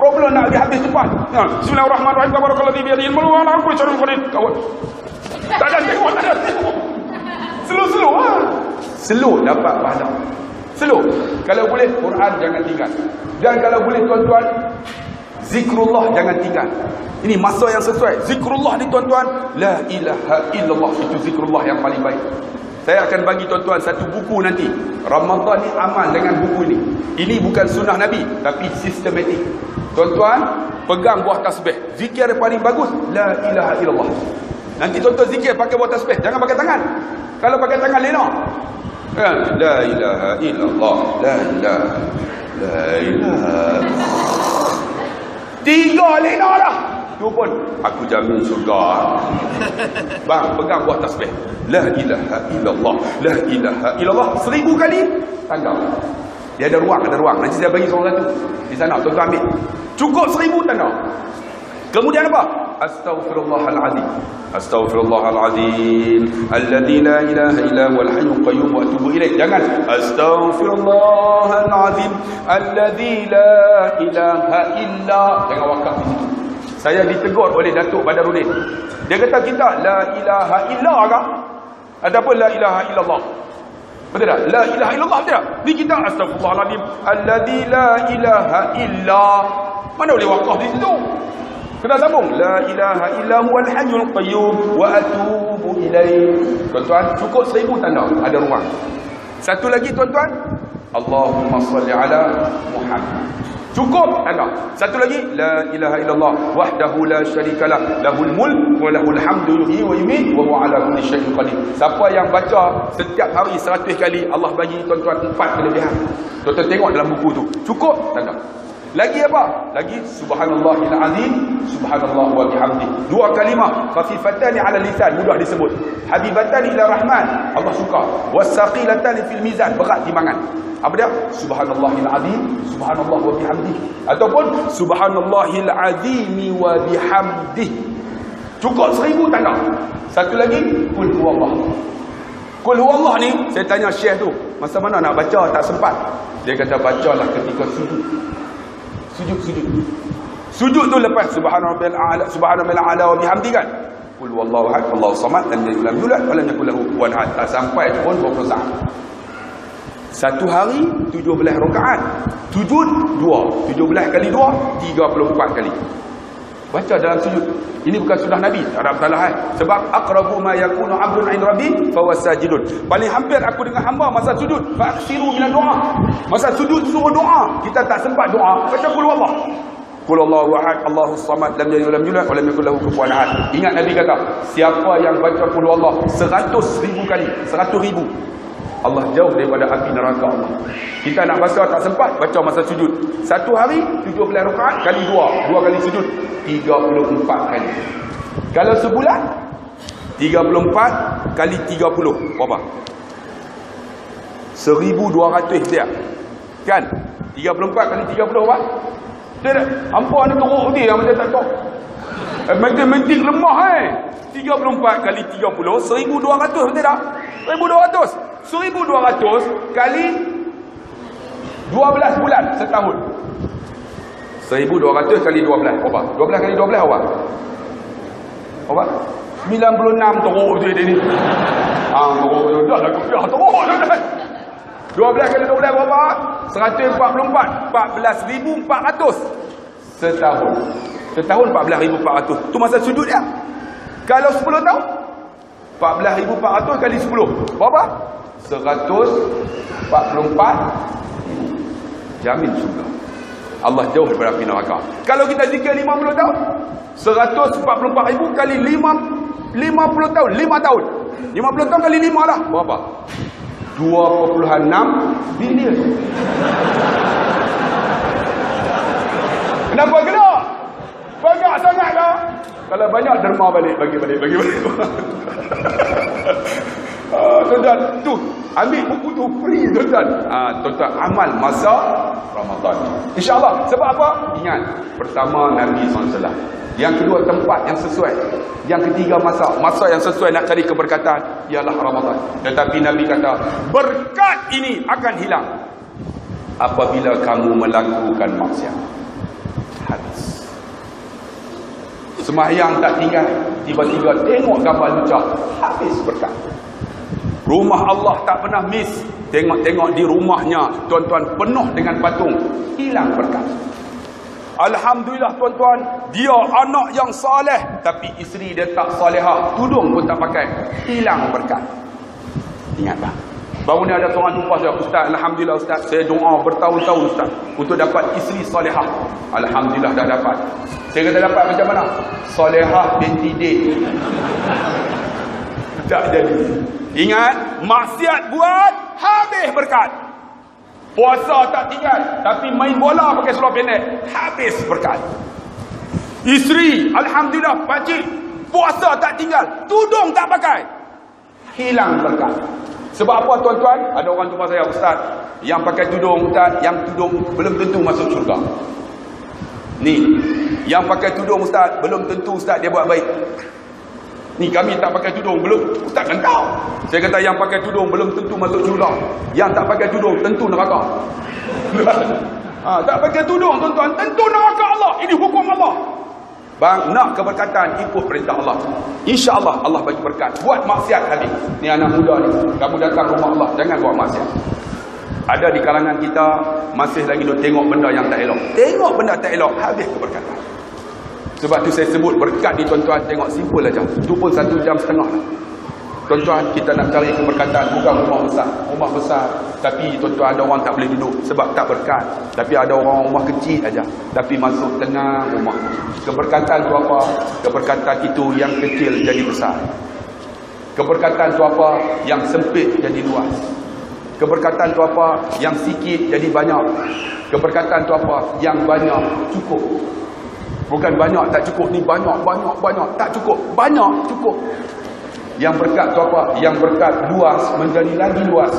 problem nak habis cepat. Bismillahirrahmanirrahim. Tabarakalladzi bi yadihi al-mulku wa ala kulli syai'in qadir. Kawan. Tak ada tengok. Slow ha. Slow dapat pahala. Slow. Kalau boleh Quran jangan tinggal. Dan kalau boleh tuan-tuan, zikrullah jangan tinggal. Ini masa yang sesuai. Zikrullah ni tuan-tuan, la ilaha illallah, itu zikrullah yang paling baik. Saya akan bagi tuan-tuan satu buku nanti. Ramadan ni amal dengan buku ini. Ini bukan sunnah Nabi, tapi sistematik. Tuan-tuan, pegang buah tasbih. Zikir yang paling bagus, la ilaha illallah. Nanti tuan-tuan zikir pakai buah tasbih. Jangan pakai tangan. Kalau pakai tangan lena. La ilaha illallah. La ilaha. 3 lena dah. Tu pun aku jamin syurga. Bang, pegang buah tasbih. La ilaha illallah. La ilaha illallah 1000 kali tanda. Dia ada ruang. Nanti saya bagi seorang satu. Di sana tuan-tuan ambil. Cukup 1000 tanda. Kemudian apa? Astaghfirullahalazim. Astaghfirullahalazim. Alladzi la ilaha illa huwal hayyul qayyum wa atubu ilaih. Jangan astaghfirullahalazim. Alladzi la ilaha illa. Jangan wakaf di situ. Saya ditegur oleh Datuk Badarudin. Dia kata kita la ilaha illa ke? Ataupun la ilaha illallah. Betul tak? La ilaha illallah betul tak? Ni kita astaghfirullahalazim. Alladzi la ilaha illa. Mana boleh wakaf di situ? Kena sambung. La ilaha illa huwal hayyul qayyum wa atubu ilaih. Tuan-tuan, cukup 1000 tanda. Ada ruang. Satu lagi tuan-tuan. Allahumma salli ala Muhammad. Cukup tanda. Satu lagi. La ilaha illallah wahdahu la syarikalah. Lahul mulk wa lahul hamdu yuhyi wa yumiit wa huwa ala kulli syai'in qadir. Siapa yang baca setiap hari 100 kali, Allah bagi tuan-tuan 4 kelebihan. Tuan-tuan tengok dalam buku tu. Cukup tanda. Lagi apa? Lagi subhanallahil azim, subhanallah wa bihamdi. 2 kalimah khafifatani ala lisan, mudah disebut. Habibatani ila rahman, Allah suka. Wasaqilatani fil mizan, berat timbangan. Apa dia? Subhanallahil azim, subhanallah wa bihamdi. Ataupun subhanallahil azim wa bihamdi. Cukup 1000 tanda. Satu lagi, qul huwallah. Qul huwallah ni, saya tanya syekh tu, masa mana nak baca, tak sempat. Dia kata bacalah ketika sujud. Sujud tu lepas subhanallahil a'la wa bihamdi kan. Qul wallahu ahad, Allahu samad, lam yalid walam yulad walam yakul lahu kufuwan ahad. Sampai pun 20 saat. Satu hari 17 rakaat. Sujud 2. 17 kali 2 34 kali. Baca dalam sujud. Ini bukan sunnah Nabi, tak ada kesalahan. Sebab aqrabu ma yakunu 'abdun 'inda rabbi fa huwa sajidun. Paling hampir aku dengan hamba masa sujud, fa aksiru min doa. Masa sujud suruh doa. Kita tak sempat doa, baca qul wallah. Qul Allahu ahad, Allahus samad, lam yalid walam yulad walam yakul lahu kufuwan ahad. Ingat Nabi kata, siapa yang baca qul wallah 100,000 kali, 100,000, Allah jauh daripada api neraka Allah. Kita nak baca tak sempat, baca masa sujud. Satu hari 17 rakaat kali 2 kali sujud 34 kali. Kalau sebulan 34 kali 30 berapa? 1,200 dia. Kan? 34 kali 30 berapa? Dia tak, hampa ni teruk dia macam tak tahu. Matematik lemah 34 kali 30 1,200 betul tak? 1,200. 1,200 kali 12 bulan setahun. 1,200 kali 12 berapa? 12 kali 12 apa? Berapa? 96 teruk dia ni. Teruk dah lah kopiah teruk dah. 12 kali 12 berapa? 144. 14,400 setahun. Setahun 14,400. Tu masa sujud dia. Kalau 10 tahun 14,400 kali 10 berapa? 144. Jamin surga. Allah jauh daripada api neraka. Kalau kita zikir 50 tahun 144,000 kali 50 tahun 5 tahun 50 tahun kali 5 lah berapa? 2.6 bilion. Kenapa kena? Banyak sangat lah. Kalau banyak derma balik, bagi balik. Tuan-tuan, tu ambil buku tu free tuan-tuan. Tuan-tuan amal masa Ramadan. InsyaAllah. Sebab apa? Ingat, pertama Nabi SAW. Yang kedua tempat yang sesuai. Yang ketiga masa yang sesuai nak cari keberkatan ialah Ramadan. Tetapi Nabi kata, berkat ini akan hilang apabila kamu melakukan maksiat. Hadis. Sembahyang tak tinggal, tiba-tiba tengok gambar lucah, habis berkat. Rumah Allah tak pernah miss. Tengok di rumahnya, tuan-tuan, penuh dengan patung, hilang berkat. Alhamdulillah tuan-tuan, dia anak yang soleh, tapi isteri dia tak solehah, tudung pun tak pakai, hilang berkat. Ingatlah. Baru ni ada seorang jumpa saya, Ustaz, Alhamdulillah Ustaz, saya doa bertahun-tahun Ustaz untuk dapat isteri solehah. Alhamdulillah dah dapat. Saya kata dapat macam mana? Solehah binti Dek. Tak jadi. Ingat, maksiat buat, habis berkat. Puasa tak tinggal, tapi main bola pakai seluar pendek, habis berkat. Isteri, Alhamdulillah, pakcik, puasa tak tinggal, tudung tak pakai, hilang berkat. Sebab apa tuan-tuan? Ada orang jumpa saya, Ustaz, yang pakai tudung, Ustaz, yang tudung belum tentu masuk syurga. Ni, yang pakai tudung Ustaz, belum tentu Ustaz dia buat baik. Ni kami tak pakai tudung, belum, Ustaz kan tahu. Saya kata yang pakai tudung belum tentu masuk syurga. Yang tak pakai tudung tentu neraka. Tak pakai tudung tuan-tuan, tentu neraka Allah. Ini hukum Allah. Bang, nak keberkatan, ikut perintah Allah. InsyaAllah Allah bagi berkat. Buat maksiat habis. Ni anak muda ni, kamu datang rumah Allah, jangan buat maksiat. Ada di kalangan kita masih lagi duk tengok benda yang tak elok. Tengok benda tak elok, habis keberkatan. Sebab tu saya sebut berkat ni tuan-tuan, tengok simple aja. Itu pun 1 jam setengah lah. Tuan-tuan, kita nak cari keberkatan, bukan rumah besar. Rumah besar, tapi tuan-tuan ada orang tak boleh duduk sebab tak berkat. Tapi ada orang rumah kecil aja, tapi masuk tengah rumah. Keberkatan tu apa? Keberkatan itu yang kecil jadi besar. Keberkatan tu apa? Yang sempit jadi luas. Keberkatan tu apa? Yang sikit jadi banyak. Keberkatan tu apa? Yang banyak cukup. Bukan banyak tak cukup, ni banyak tak cukup, banyak cukup. Yang berkat tu apa? Yang berkat luas menjadi lagi luas.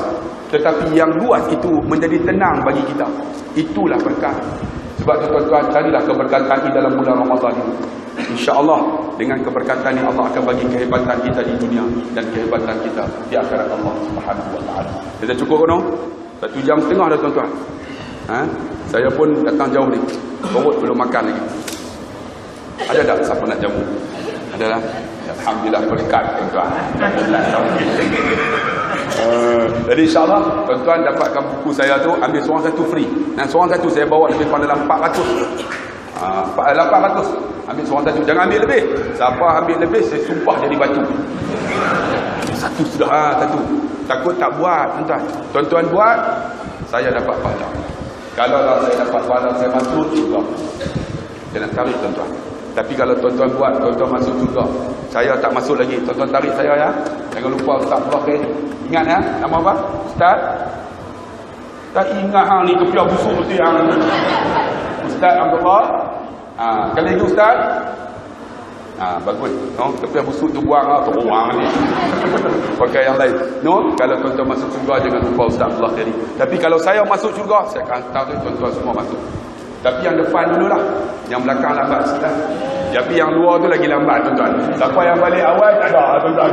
Tetapi yang luas itu menjadi tenang bagi kita. Itulah berkat. Sebab tu tuan-tuan, carilah keberkatan di dalam bulan Ramadan ini. InsyaAllah dengan keberkatan ini Allah akan bagi kehebatan kita di dunia dan kehebatan kita di akhirat Allah Subhanahu wa taala. Kita cukup kan? 1 jam setengah dah tuan-tuan. Saya pun datang jauh ni. Perut belum makan lagi. Ada tak siapa nak jamu? Ada lah. Alhamdulillah berkat tuan-tuan. Jadi insyaAllah tuan-tuan dapatkan buku saya tu, ambil seorang satu free. Dan seorang satu saya bawa lebih kurang dalam 400. 800. Ambil seorang satu, jangan ambil lebih. Siapa ambil lebih saya sumpah jadi batu. Satu sudah, satu. Takut tak buat tuan-tuan. Tuan-tuan buat, saya dapat pahala. Kalau saya dapat pahala, saya masuk juga. Jangan tarik tuan-tuan. Tapi kalau tuan-tuan buat, tuan-tuan masuk juga. Saya tak masuk lagi. Tuan-tuan tarik saya ya. Jangan lupa Ustaz Abdullah. Ingat ya, nama apa? Ustaz? Tak ingat hang ni kepiah busuk mesti hang. Ustaz Abdullah. Kali lagi Ustaz. Bagus. No, kepiah busuk tu buang lah, tu buang ni. Pakai yang lain. No, kalau tuan-tuan masuk syurga jangan lupa Ustaz Abdullah tadi. Tapi kalau saya masuk syurga, saya akan tarik tuan-tuan semua masuk. Tapi yang depan dululah. Yang belakang lambat sikit. Tapi yang luar tu lagi lambat tuan-tuan. Siapa yang balik awal tak ada tuan-tuan.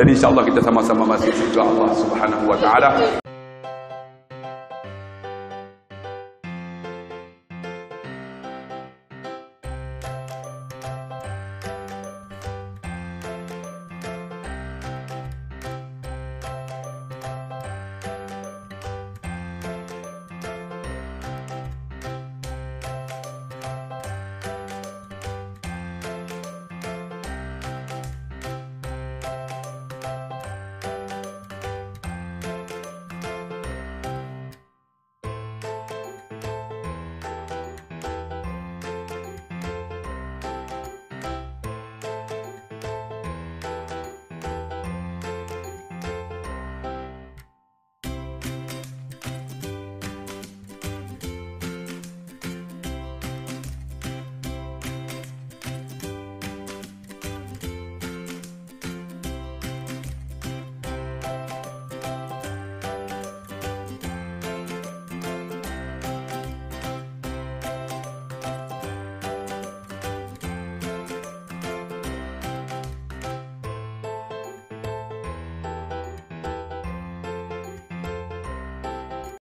Jadi insya-Allah kita sama-sama masuk syurga Allah Subhanahu wa taala.